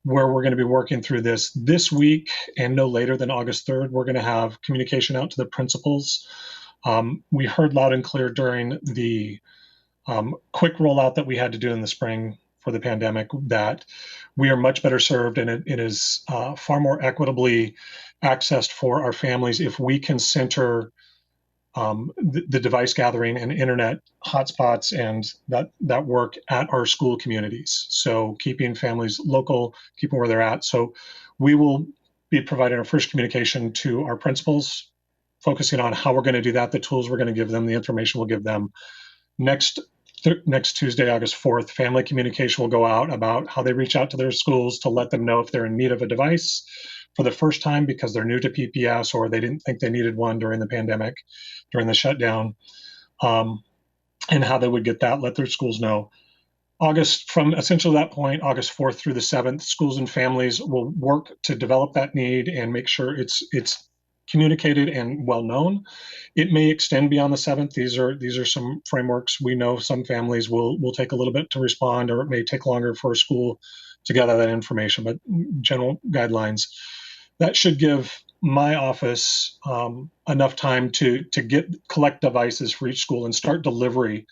where we're going to be working through this week, and no later than August 3rd, we're going to have communication out to the principals. We heard loud and clear during the quick rollout that we had to do in the spring for the pandemic that we are much better served, and it is far more equitably accessed for our families if we can center the device gathering and internet hotspots and that work at our school communities. So keeping families local, keeping where they're at. So we will be providing our first communication to our principals, focusing on how we're going to do that, the tools we're going to give them, the information we'll give them. Next Tuesday, August 4th, family communication will go out about how they reach out to their schools to let them know if they're in need of a device for the first time because they're new to PPS or they didn't think they needed one during the pandemic, during the shutdown, and how they would get that, let their schools know. From essentially that point, August 4th through the 7th, schools and families will work to develop that need and make sure it's communicated and well known. It may extend beyond the 7th. These are some frameworks. We know some families will take a little bit to respond, or it may take longer for a school to gather that information, but general guidelines. That should give my office enough time to collect devices for each school and start delivery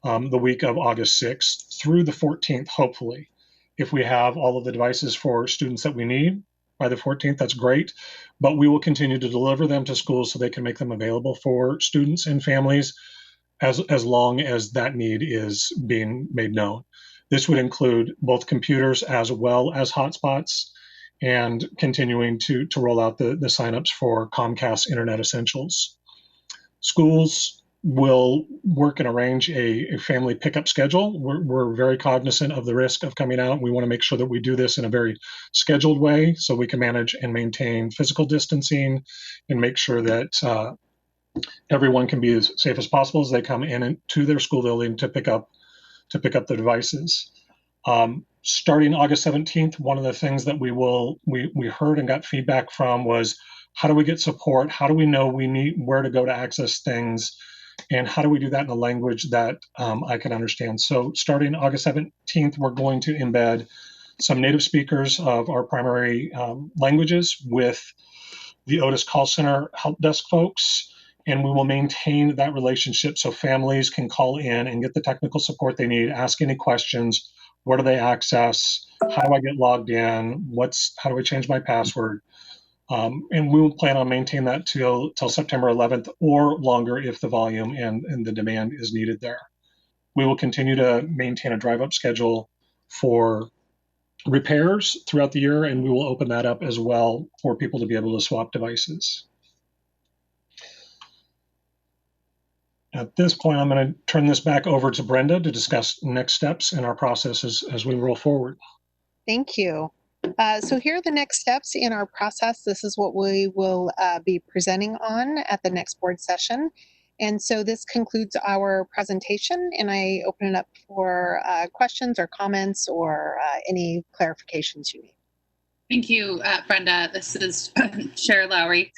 the week of August 6th through the 14th, hopefully. If we have all of the devices for students that we need by the 14th, that's great. But we will continue to deliver them to schools so they can make them available for students and families as long as that need is being made known. This would include both computers as well as hotspots, and continuing to roll out the signups for Comcast Internet Essentials. Schools will work and arrange a family pickup schedule. We're very cognizant of the risk of coming out. We want to make sure that we do this in a very scheduled way so we can manage and maintain physical distancing and make sure that everyone can be as safe as possible as they come in to their school building to pick up the devices. Starting August 17th, one of the things that we heard and got feedback from was, how do we get support? How do we know where to go to access things? And how do we do that in a language that I can understand? So starting August 17th, we're going to embed some native speakers of our primary languages with the Otis call center help desk folks. And we will maintain that relationship so families can call in and get the technical support they need, ask any questions. What do they access? How do I get logged in? How do I change my password? And we will plan on maintaining that till September 11th or longer if the volume and the demand is needed there. We will continue to maintain a drive-up schedule for repairs throughout the year, and we will open that up as well for people to be able to swap devices. At this point, I'm going to turn this back over to Brenda to discuss next steps in our processes as we roll forward. Thank you. So here are the next steps in our process. This is what we will be presenting on at the next board session. And so this concludes our presentation, and I open it up for questions or comments or any clarifications you need. Thank you, Brenda. This is Chair Lowry.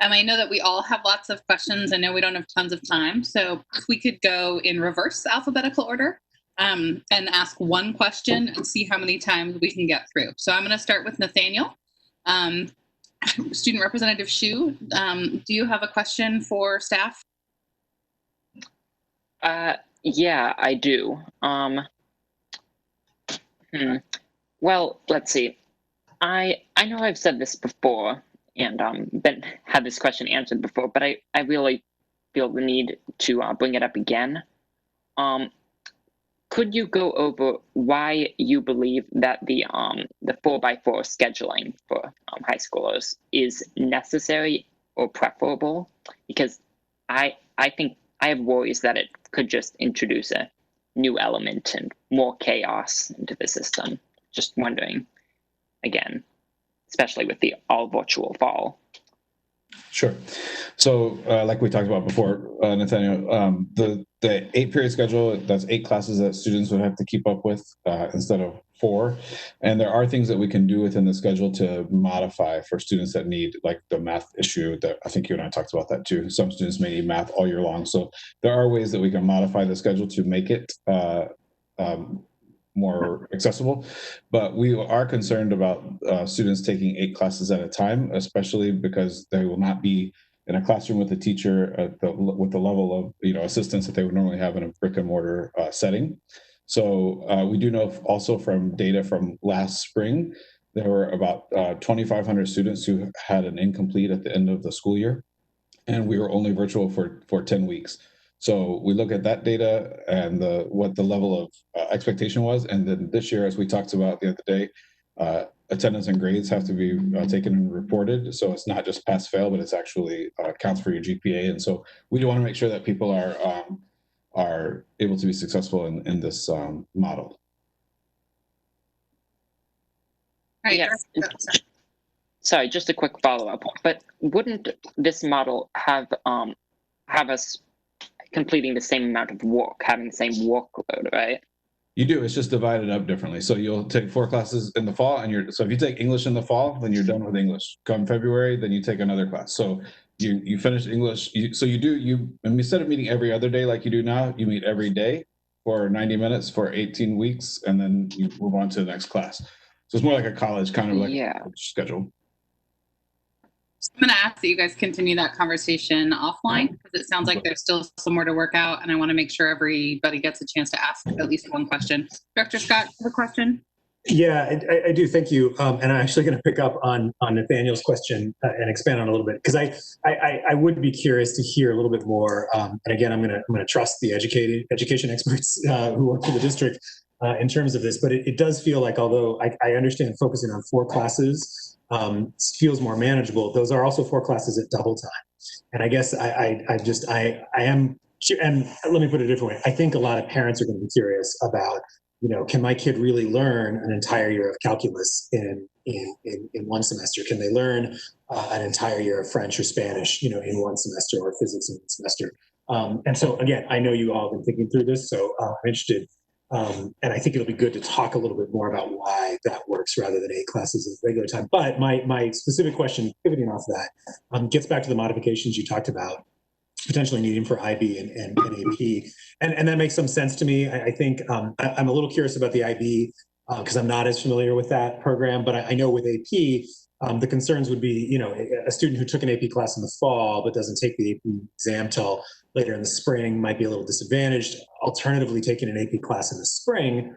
I know that we all have lots of questions. I know we don't have tons of time. So if we could go in reverse alphabetical order and ask one question and see how many times we can get through. So I'm going to start with Nathaniel. Student Representative Shu, do you have a question for staff? Yeah, I do. Well, let's see. I know I've said this before and had this question answered before, but I really feel the need to bring it up again. Could you go over why you believe that the 4x4 scheduling for high schoolers is necessary or preferable? Because I think I have worries that it could just introduce a new element and more chaos into the system. Just wondering, again, especially with the all virtual fall. Sure. So like we talked about before, Nathaniel, the 8-period schedule, that's 8 classes that students would have to keep up with instead of 4. And there are things that we can do within the schedule to modify for students that need, like the math issue that I think you and I talked about that too. Some students may need math all year long. So there are ways that we can modify the schedule to make it more accessible. But we are concerned about students taking 8 classes at a time, especially because they will not be in a classroom with a teacher with the level of assistance that they would normally have in a brick and mortar setting. So we do know also from data from last spring, there were about 2,500 students who had an incomplete at the end of the school year, and we were only virtual for 10 weeks. So we look at that data and what the level of expectation was, and then this year, as we talked about the other day, attendance and grades have to be taken and reported. So it's not just pass fail, but it's actually counts for your GPA. And so we do want to make sure that people are able to be successful in this model. Right. Yes. Sorry, just a quick follow-up. But wouldn't this model have us completing the same amount of work, having the same workload, right? You do. It's just divided up differently. So you'll take 4 classes in the fall, and so if you take English in the fall, then you're done with English. Come February, then you take another class. So you finish English. And instead of meeting every other day like you do now, you meet every day for 90 minutes for 18 weeks, and then you move on to the next class. So it's more like a college kind of like a schedule. I'm going to ask that you guys continue that conversation offline because it sounds like there's still some more to work out, and I want to make sure everybody gets a chance to ask at least one question. Director Scott, you have a question? Yeah, I do. Thank you. And I'm actually going to pick up on Nathaniel's question and expand on it a little bit because I would be curious to hear a little bit more. And again, I'm going to trust the education experts who work for the district in terms of this. But it does feel like, although I understand focusing on 4 classes feels more manageable, those are also 4 classes at double time. And I guess I am, and let me put it a different way. I think a lot of parents are going to be curious about, can my kid really learn an entire year of calculus in one semester? Can they learn an entire year of French or Spanish, in one semester, or physics in one semester? And so again, I know you all have been thinking through this, so I'm interested. And I think it'll be good to talk a little bit more about why that works rather than 8 classes at regular time. But my specific question, pivoting off that, gets back to the modifications you talked about, potentially needing for IB and AP. And that makes some sense to me. I think I'm a little curious about the IB because I'm not as familiar with that program, but I know with AP, the concerns would be, a student who took an AP class in the fall but doesn't take the AP exam till later in the spring might be a little disadvantaged. Alternatively, taking an AP class in the spring,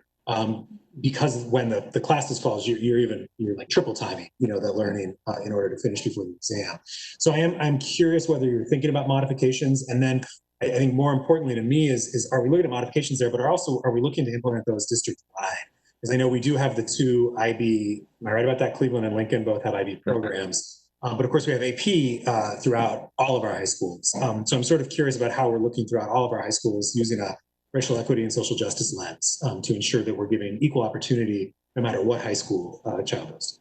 because when the class falls, you're like triple timing, the learning in order to finish before the exam. So I'm curious whether you're thinking about modifications, and then I think more importantly to me is are we looking at modifications there, but are we looking to implement those district-wide? Because I know we do have the 2 IB. Am I right about that? Cleveland and Lincoln both have IB programs. But of course, we have AP throughout all of our high schools. So I'm sort of curious about how we're looking throughout all of our high schools using a racial equity and social justice lens to ensure that we're giving equal opportunity no matter what high school a child is.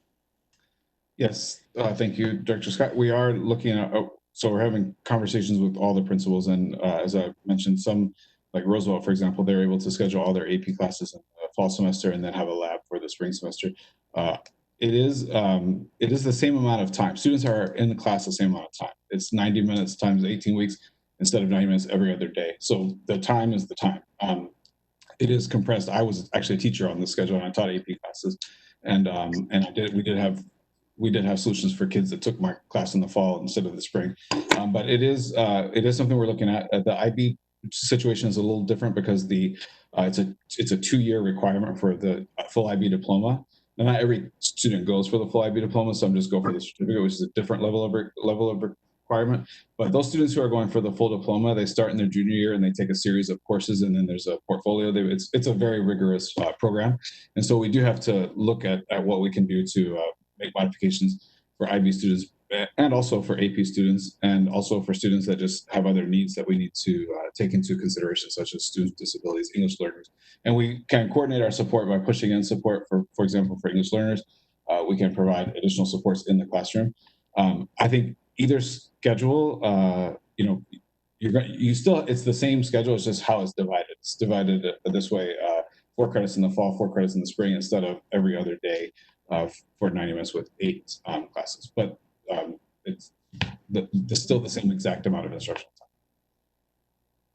Yes, thank you, Director Scott. We are looking at, so we're having conversations with all the principals, and as I mentioned, some, like Roosevelt, for example, they're able to schedule all their AP classes in the fall semester and then have a lab for the spring semester. It is the same amount of time. Students are in the class the same amount of time. It's 90 minutes times 18 weeks instead of 90 minutes every other day. So the time is the time. It is compressed. I was actually a teacher on the schedule, and I taught AP classes, and we did have solutions for kids that took my class in the fall instead of the spring. But it is something we're looking at. The IB situation is a little different because it's a 2-year requirement for the full IB diploma. And not every student goes for the full IB diploma, some just go for the certificate, which is a different level of requirement. But those students who are going for the full diploma, they start in their junior year and they take a series of courses, and then there's a portfolio. It's a very rigorous program, and so we do have to look at what we can do to make modifications for IB students and also for AP students, and also for students that just have other needs that we need to take into consideration, such as students with disabilities, English learners. And we can coordinate our support by pushing in support for example, for English learners. We can provide additional supports in the classroom. I think either schedule, it's the same schedule, it's just how it's divided. It's divided this way, 4 credits in the fall, 4 credits in the spring, instead of every other day for 90 minutes with 8 classes. But it's still the same exact amount of instructional time.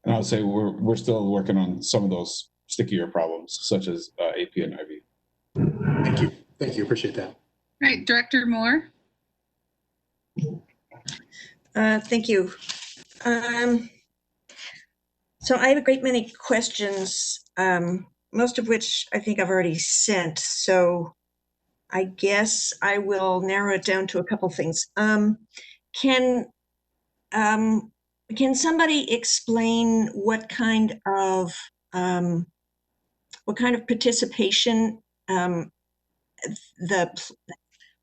And I would say we're still working on some of those stickier problems such as AP and IB. Thank you. Thank you. Appreciate that. All right, Director Moore. Thank you. So I have a great many questions, most of which I think I've already sent. So I guess I will narrow it down to a couple things. Can somebody explain what kind of participation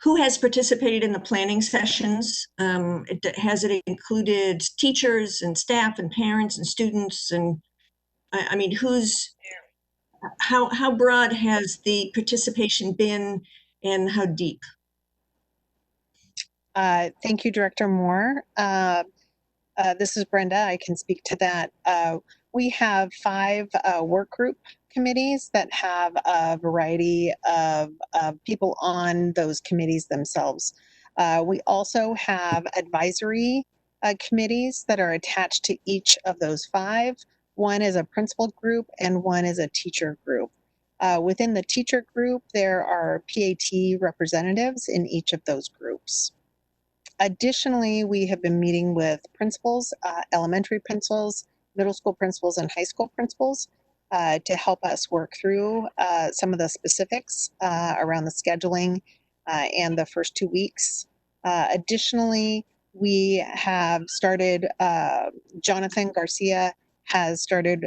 who has participated in the planning sessions? Has it included teachers and staff and parents and students? And I mean, how broad has the participation been and how deep? Thank you, Director Moore. This is Brenda. I can speak to that. We have 5 work group committees that have a variety of people on those committees themselves. We also have advisory committees that are attached to each of those 5. One is a principal group and one is a teacher group. Within the teacher group, there are PAT representatives in each of those groups. Additionally, we have been meeting with principals, elementary principals, middle school principals, and high school principals to help us work through some of the specifics around the scheduling and the first 2 weeks. Additionally, we have started, Jonathan Garcia has started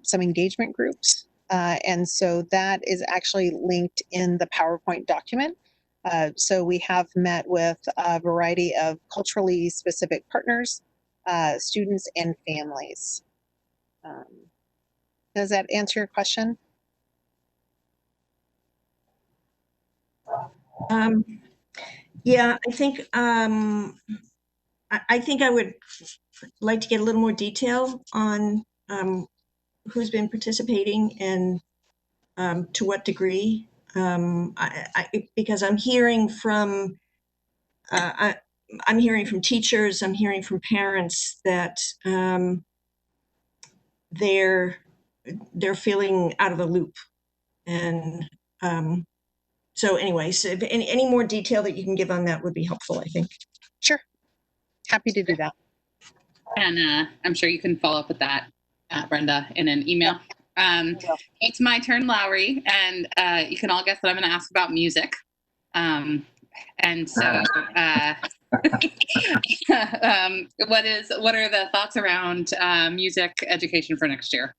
some engagement groups. And so that is actually linked in the PowerPoint document. So we have met with a variety of culturally specific partners, students, and families. Does that answer your question? Yeah, I think I think I would like to get a little more detail on who's been participating and to what degree. Because I'm hearing from I'm hearing from teachers, I'm hearing from parents that they're feeling out of the loop, and so anyway, so if any more detail that you can give on that would be helpful, I think. Sure, happy to do that. And I'm sure you can follow up with that, Brenda, in an email. It's my turn, Lowry, and you can all guess that I'm going to ask about music. And so, what are the thoughts around music education for next year?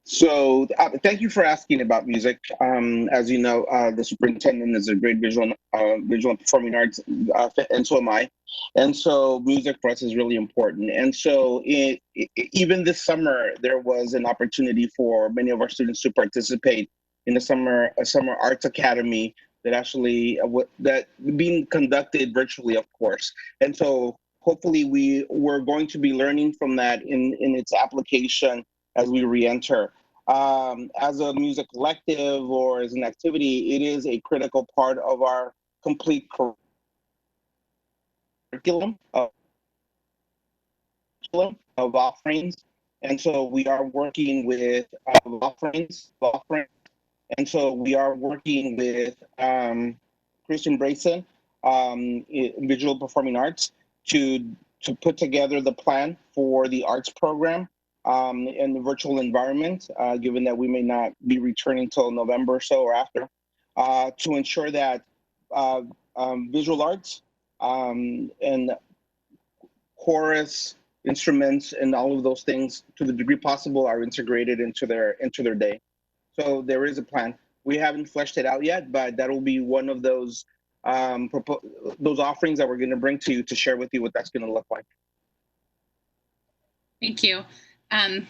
So thank you for asking about music. As you know, the superintendent is a great visual and performing arts, and so am I. And so music for us is really important. And so even this summer, there was an opportunity for many of our students to participate in a summer arts academy that actually that being conducted virtually, of course. And so hopefully we're going to be learning from that in its application as we re-enter. As a music collective or as an activity, it is a critical part of our complete curriculum of offerings. And so we are working with offerings. And so we are working with Christian Brayson, Visual Performing Arts, to put together the plan for the arts program in the virtual environment, given that we may not be returning till November or so or after, to ensure that visual arts and chorus, instruments, and all of those things, to the degree possible, are integrated into their day. So there is a plan. We haven't fleshed it out yet, but that will be one of those offerings that we're going to bring to you to share with you what that's going to look like. Thank you. I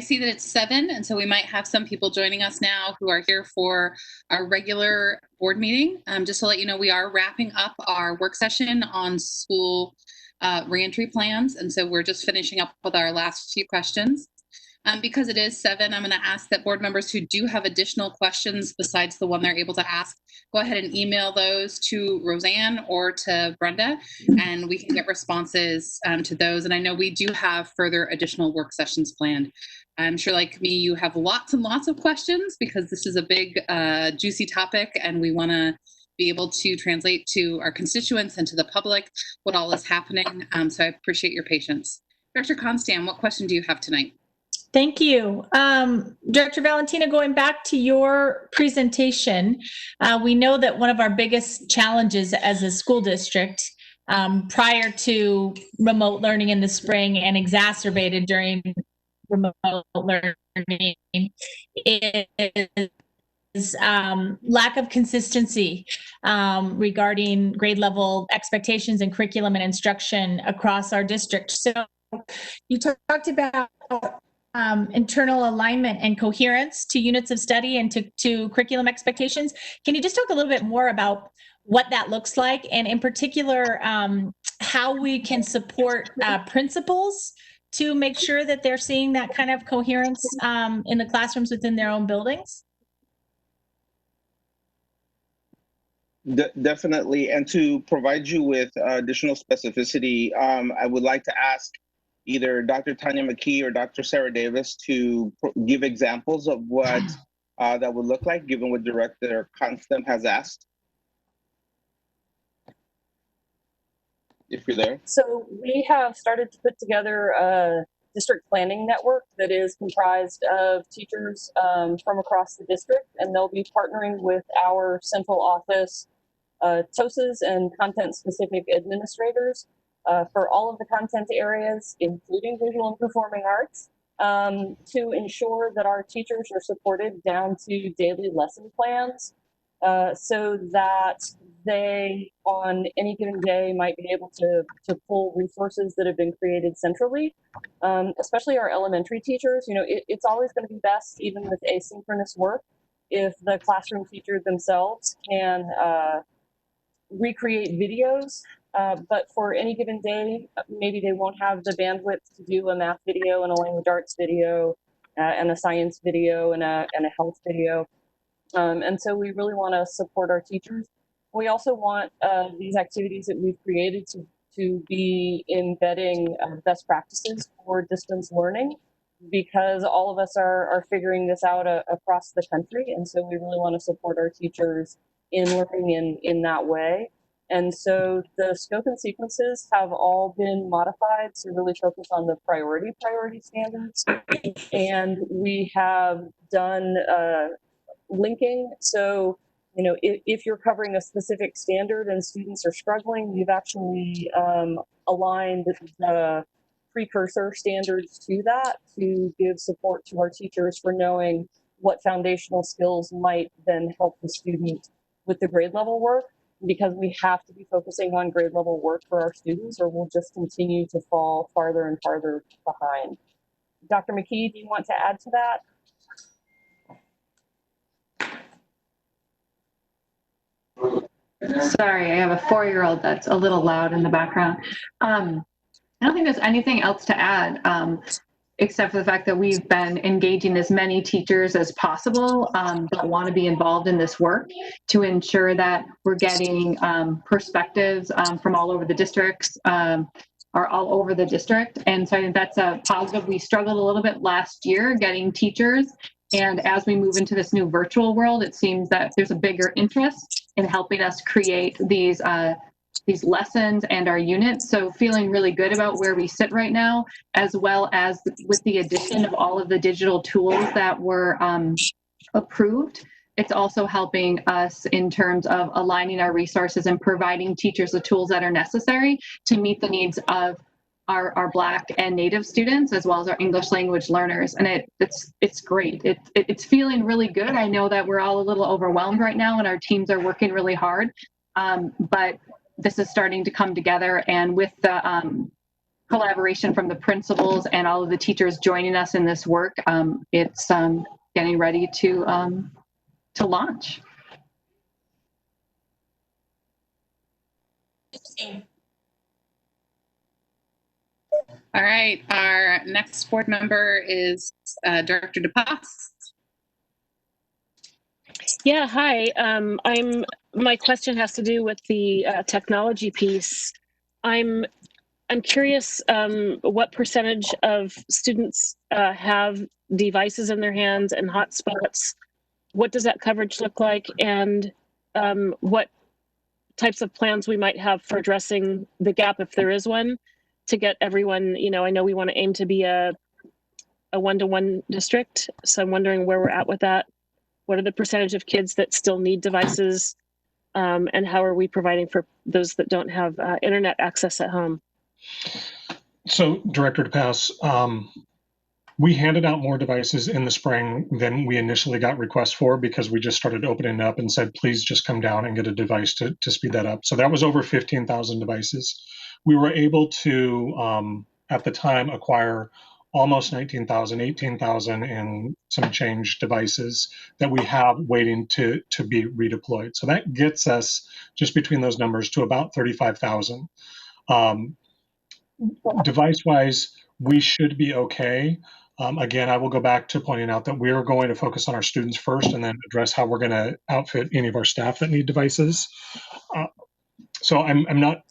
see that it's 7, and so we might have some people joining us now who are here for our regular board meeting. Just to let you know, we are wrapping up our work session on school reentry plans, and so we're just finishing up with our last few questions. Because it is 7, I'm going to ask that board members who do have additional questions besides the one they're able to ask, go ahead and email those to Roseanne or to Brenda, and we can get responses to those. And I know we do have further additional work sessions planned. I'm sure, like me, you have lots and lots of questions because this is a big, juicy topic, and we want to be able to translate to our constituents and to the public what all is happening. So I appreciate your patience. Dr. Constam, what question do you have tonight? Thank you. Director Valentina, going back to your presentation, we know that one of our biggest challenges as a school district prior to remote learning in the spring and exacerbated during remote learning is lack of consistency regarding grade level expectations and curriculum and instruction across our district. So you talked about internal alignment and coherence to units of study and to curriculum expectations. Can you just talk a little bit more about what that looks like, and in particular, how we can support principals to make sure that they're seeing that kind of coherence in the classrooms within their own buildings? Definitely. And to provide you with additional specificity, I would like to ask either Dr. Tanya McKee or Dr. Sarah Davis to give examples of what that would look like, given what Director Constam has asked. If you're there. So we have started to put together a district planning network that is comprised of teachers from across the district, and they'll be partnering with our central office TOSAs and content-specific administrators for all of the content areas, including visual and performing arts, to ensure that our teachers are supported down to daily lesson plans so that they, on any given day, might be able to pull resources that have been created centrally, especially our elementary teachers. You know, it's always going to be best, even with asynchronous work, if the classroom teacher themselves can recreate videos, but for any given day, maybe they won't have the bandwidth to do a math video and a language arts video and a science video and a health video. And so we really want to support our teachers. We also want these activities that we've created to be embedding best practices for distance learning, because all of us are figuring this out across the country. And so we really want to support our teachers in learning in that way. And so the scope and sequences have all been modified to really focus on the priority standards. And we have done linking. So, you know, if you're covering a specific standard and students are struggling, we've actually aligned the precursor standards to that to give support to our teachers for knowing what foundational skills might then help the student with the grade level work, because we have to be focusing on grade level work for our students, or we'll just continue to fall farther and farther behind. Dr. McKee, do you want to add to that? Sorry, I have a 4-year-old that's a little loud in the background. I don't think there's anything else to add, except for the fact that we've been engaging as many teachers as possible that want to be involved in this work to ensure that we're getting perspectives from all over the districts, or all over the district. And so I think that's a positive. We struggled a little bit last year getting teachers. And as we move into this new virtual world, it seems that there's a bigger interest in helping us create these lessons and our units. So feeling really good about where we sit right now, as well as with the addition of all of the digital tools that were approved. It's also helping us in terms of aligning our resources and providing teachers the tools that are necessary to meet the needs of our Black and Native students, as well as our English language learners. And it's great. It's feeling really good. I know that we're all a little overwhelmed right now and our teams are working really hard, but this is starting to come together. And with the collaboration from the principals and all of the teachers joining us in this work, it's getting ready to launch. All right, our next board member is Director DePass. Yeah, hi. My question has to do with the technology piece. I'm curious what percentage of students have devices in their hands and hotspots. What does that coverage look like, and what types of plans we might have for addressing the gap, if there is one, to get everyone. I know we want to aim to be a one-to-one district, so I'm wondering where we're at with that. What are the percentage of kids that still need devices, and how are we providing for those that don't have internet access at home? So, Director DePass, we handed out more devices in the spring than we initially got requests for, because we just started opening up and said, please just come down and get a device to speed that up. So that was over 15,000 devices. We were able to, at the time, acquire almost 19,000, 18,000 and some change devices that we have waiting to be redeployed. So that gets us, just between those numbers, to about 35,000. Device-wise, we should be okay. Again, I will go back to pointing out that we're going to focus on our students first and then address how we're going to outfit any of our staff that need devices. So I'm not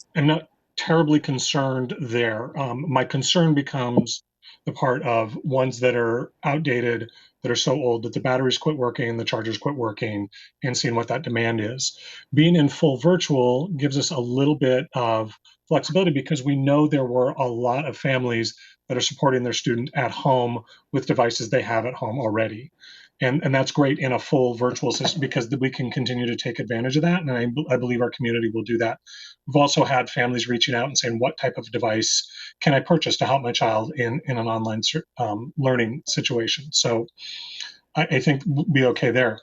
terribly concerned there. My concern becomes the part of ones that are outdated, that are so old that the batteries quit working, the chargers quit working, and seeing what that demand is. Being in full virtual gives us a little bit of flexibility, because we know there were a lot of families that are supporting their student at home with devices they have at home already. And that's great in a full virtual system, because we can continue to take advantage of that. And I believe our community will do that. We've also had families reaching out and saying, what type of device can I purchase to help my child in an online learning situation? So I think we'll be okay there.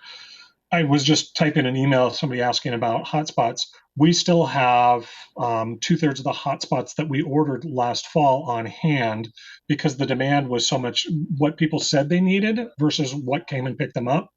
I was just typing an email, somebody asking about hotspots. We still have 2/3 of the hotspots that we ordered last fall on hand, because the demand was so much what people said they needed versus what came and picked them up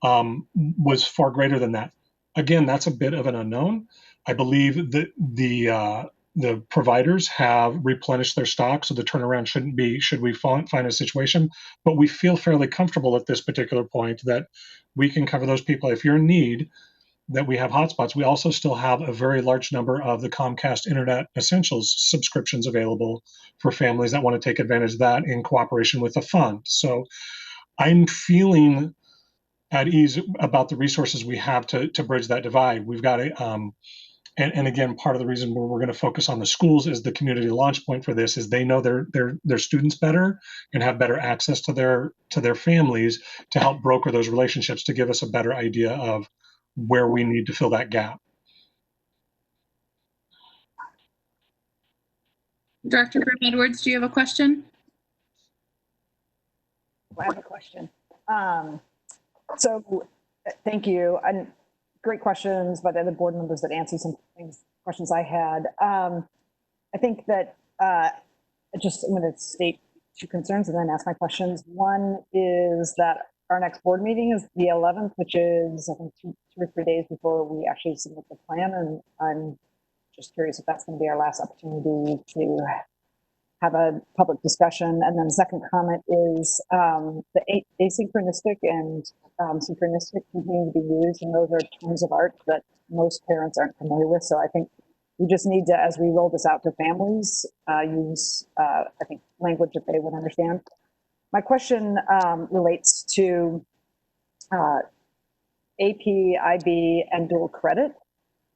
was far greater than that. Again, that's a bit of an unknown. I believe that the providers have replenished their stock, so the turnaround shouldn't be, should we find a situation, but we feel fairly comfortable at this particular point that we can cover those people. If you're in need, that we have hotspots. We also still have a very large number of the Comcast Internet Essentials subscriptions available for families that want to take advantage of that in cooperation with the fund. So I'm feeling at ease about the resources we have to bridge that divide. We've got a, and again, part of the reason we're going to focus on the schools is the community launch point for this is they know their students better and have better access to their families to help broker those relationships, to give us a better idea of where we need to fill that gap. Director Grimm-Edwards, do you have a question? I have a question. So thank you. And great questions by the other board members that answered some questions I had. I think that I'm going to state two concerns and then ask my questions. One is that our next board meeting is the 11th, which is, I think, two or 3 days before we actually submit the plan. And I'm just curious if that's going to be our last opportunity to have a public discussion. And then the second comment is the asynchronistic and synchronistic continue to be used, and those are terms of art that most parents aren't familiar with. So I think we just need to, as we roll this out to families, use, I think, language that they would understand. My question relates to AP, IB, and dual credit.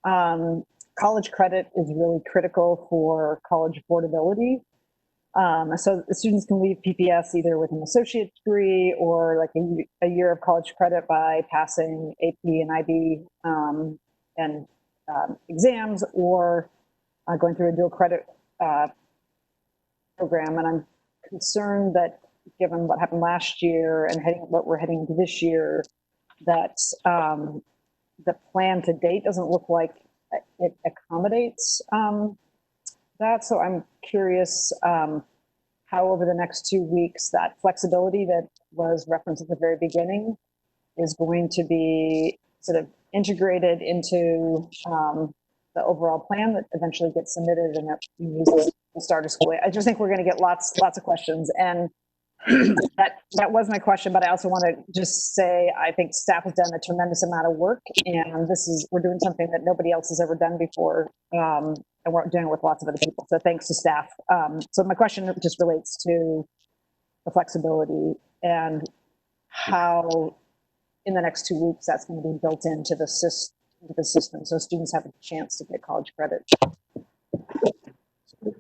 College credit is really critical for college affordability. So the students can leave PPS either with an associate degree or like a year of college credit by passing AP and IB and exams, or going through a dual credit program. And I'm concerned that given what happened last year and what we're heading into this year, that the plan to date doesn't look like it accommodates that. So I'm curious how over the next 2 weeks that flexibility that was referenced at the very beginning is going to be sort of integrated into the overall plan that eventually gets submitted and that we use the start of school. I just think we're going to get lots of questions, and that was my question. But I also want to just say I think staff has done a tremendous amount of work, and we're doing something that nobody else has ever done before, and we're doing it with lots of other people. So thanks to staff. So my question just relates to the flexibility and how in the next 2 weeks that's going to be built into the system, so students have a chance to get college credit.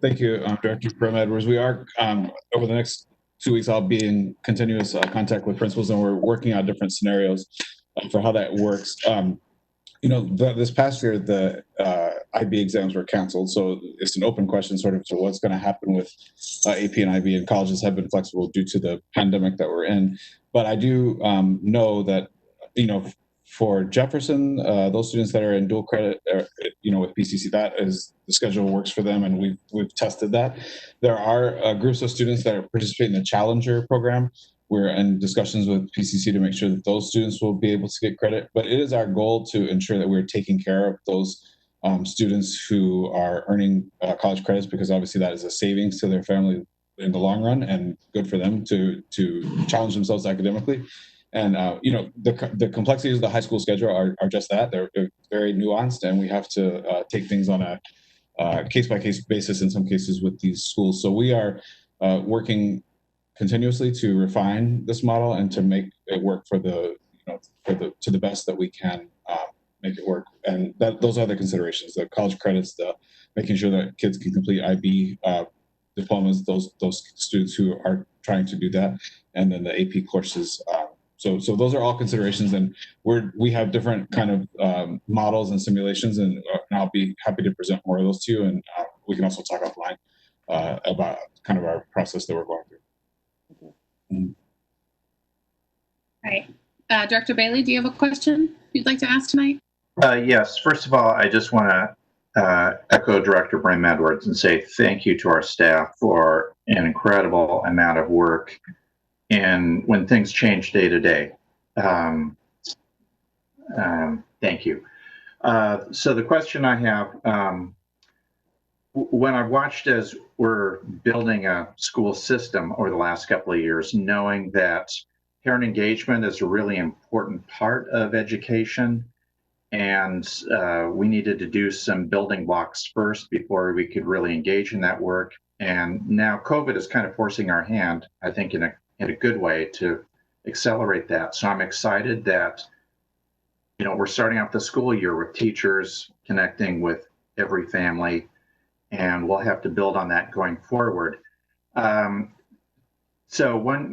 Thank you, Director Prim Edwards. We are, over the next 2 weeks, I'll be in continuous contact with principals, and we're working on different scenarios for how that works. This past year, the IB exams were canceled, so it's an open question sort of to what's going to happen with AP and IB, and colleges have been flexible due to the pandemic that we're in. But I do know that, for Jefferson, those students that are in dual credit, with PCC, that is the schedule works for them, and we've tested that. There are groups of students that are participating in the Challenger program. We're in discussions with PCC to make sure that those students will be able to get credit, but it is our goal to ensure that we're taking care of those students who are earning college credits, because obviously that is a savings to their family in the long run and good for them to challenge themselves academically. And the complexities of the high school schedule are just that. They're very nuanced, and we have to take things on a case-by-case basis in some cases with these schools. So we are working continuously to refine this model and to make it work to the best that we can make it work. And those are the considerations: the college credits, the making sure that kids can complete IB diplomas, those students who are trying to do that, and then the AP courses. So those are all considerations, and we have different kind of models and simulations, and I'll be happy to present more of those to you, and we can also talk offline about kind of our process that we're going through. All right. Director Bailey, do you have a question you'd like to ask tonight? Yes. First of all, I just want to echo Director Prim Edwards and say thank you to our staff for an incredible amount of work. And when things change day to day, thank you. So the question I have, when I've watched as we're building a school system over the last couple of years, knowing that parent engagement is a really important part of education, and we needed to do some building blocks first before we could really engage in that work. And now COVID is kind of forcing our hand, I think, in a good way to accelerate that. So I'm excited that, we're starting off the school year with teachers connecting with every family, and we'll have to build on that going forward. So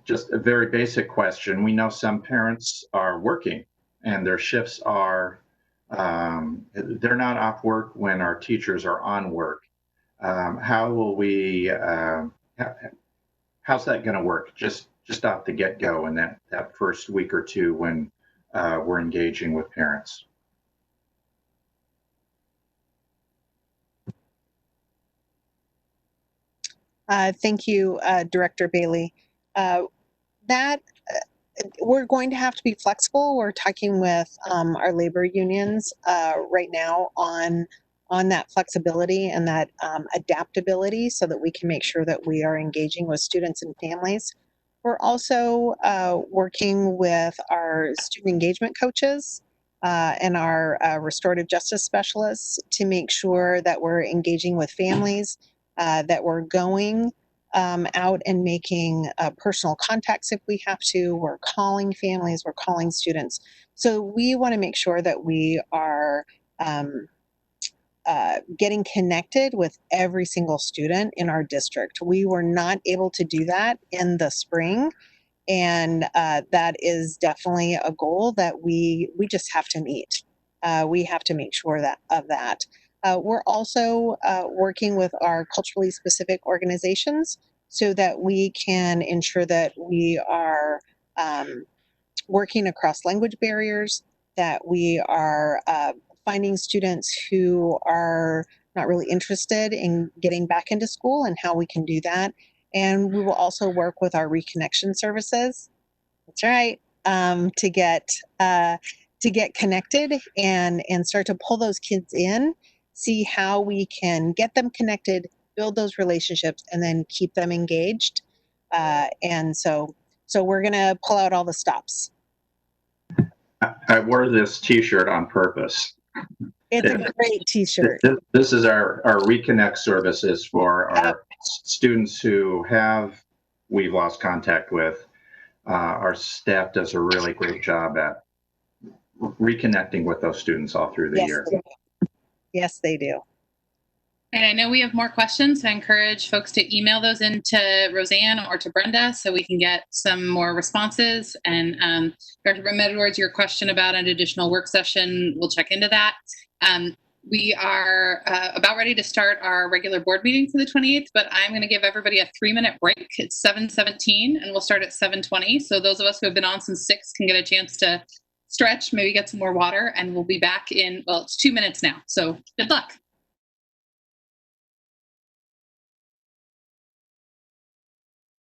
just a very basic question. We know some parents are working and their shifts are, they're not off work when our teachers are on work. How will we, how's that going to work just off the get-go in that first week or two when we're engaging with parents? Thank you, Director Bailey. We're going to have to be flexible. We're talking with our labor unions right now on that flexibility and that adaptability so that we can make sure that we are engaging with students and families. We're also working with our student engagement coaches and our restorative justice specialists to make sure that we're engaging with families, that we're going out and making personal contacts if we have to. We're calling families, we're calling students. So we want to make sure that we are getting connected with every single student in our district. We were not able to do that in the spring, and that is definitely a goal that we just have to meet. We have to make sure of that. We're also working with our culturally specific organizations so that we can ensure that we are working across language barriers, that we are finding students who are not really interested in getting back into school and how we can do that. And we will also work with our reconnection services. That's right, to get connected and start to pull those kids in, see how we can get them connected, build those relationships, and then keep them engaged. And so we're going to pull out all the stops. I wore this T-shirt on purpose. It's a great T-shirt. This is our reconnect services for our students who we've lost contact with. Our staff does a really great job at reconnecting with those students all through the year. Yes, they do. And I know we have more questions. I encourage folks to email those into Roseanne or to Brenda so we can get some more responses. And Dr. Edwards, your question about an additional work session, we'll check into that. We are about ready to start our regular board meeting for the 28th, but I'm going to give everybody a 3-minute break. It's 7:17 and we'll start at 7:20. So those of us who have been on since 6 can get a chance to stretch, maybe get some more water, and we'll be back in, well, it's 2 minutes now. So good luck.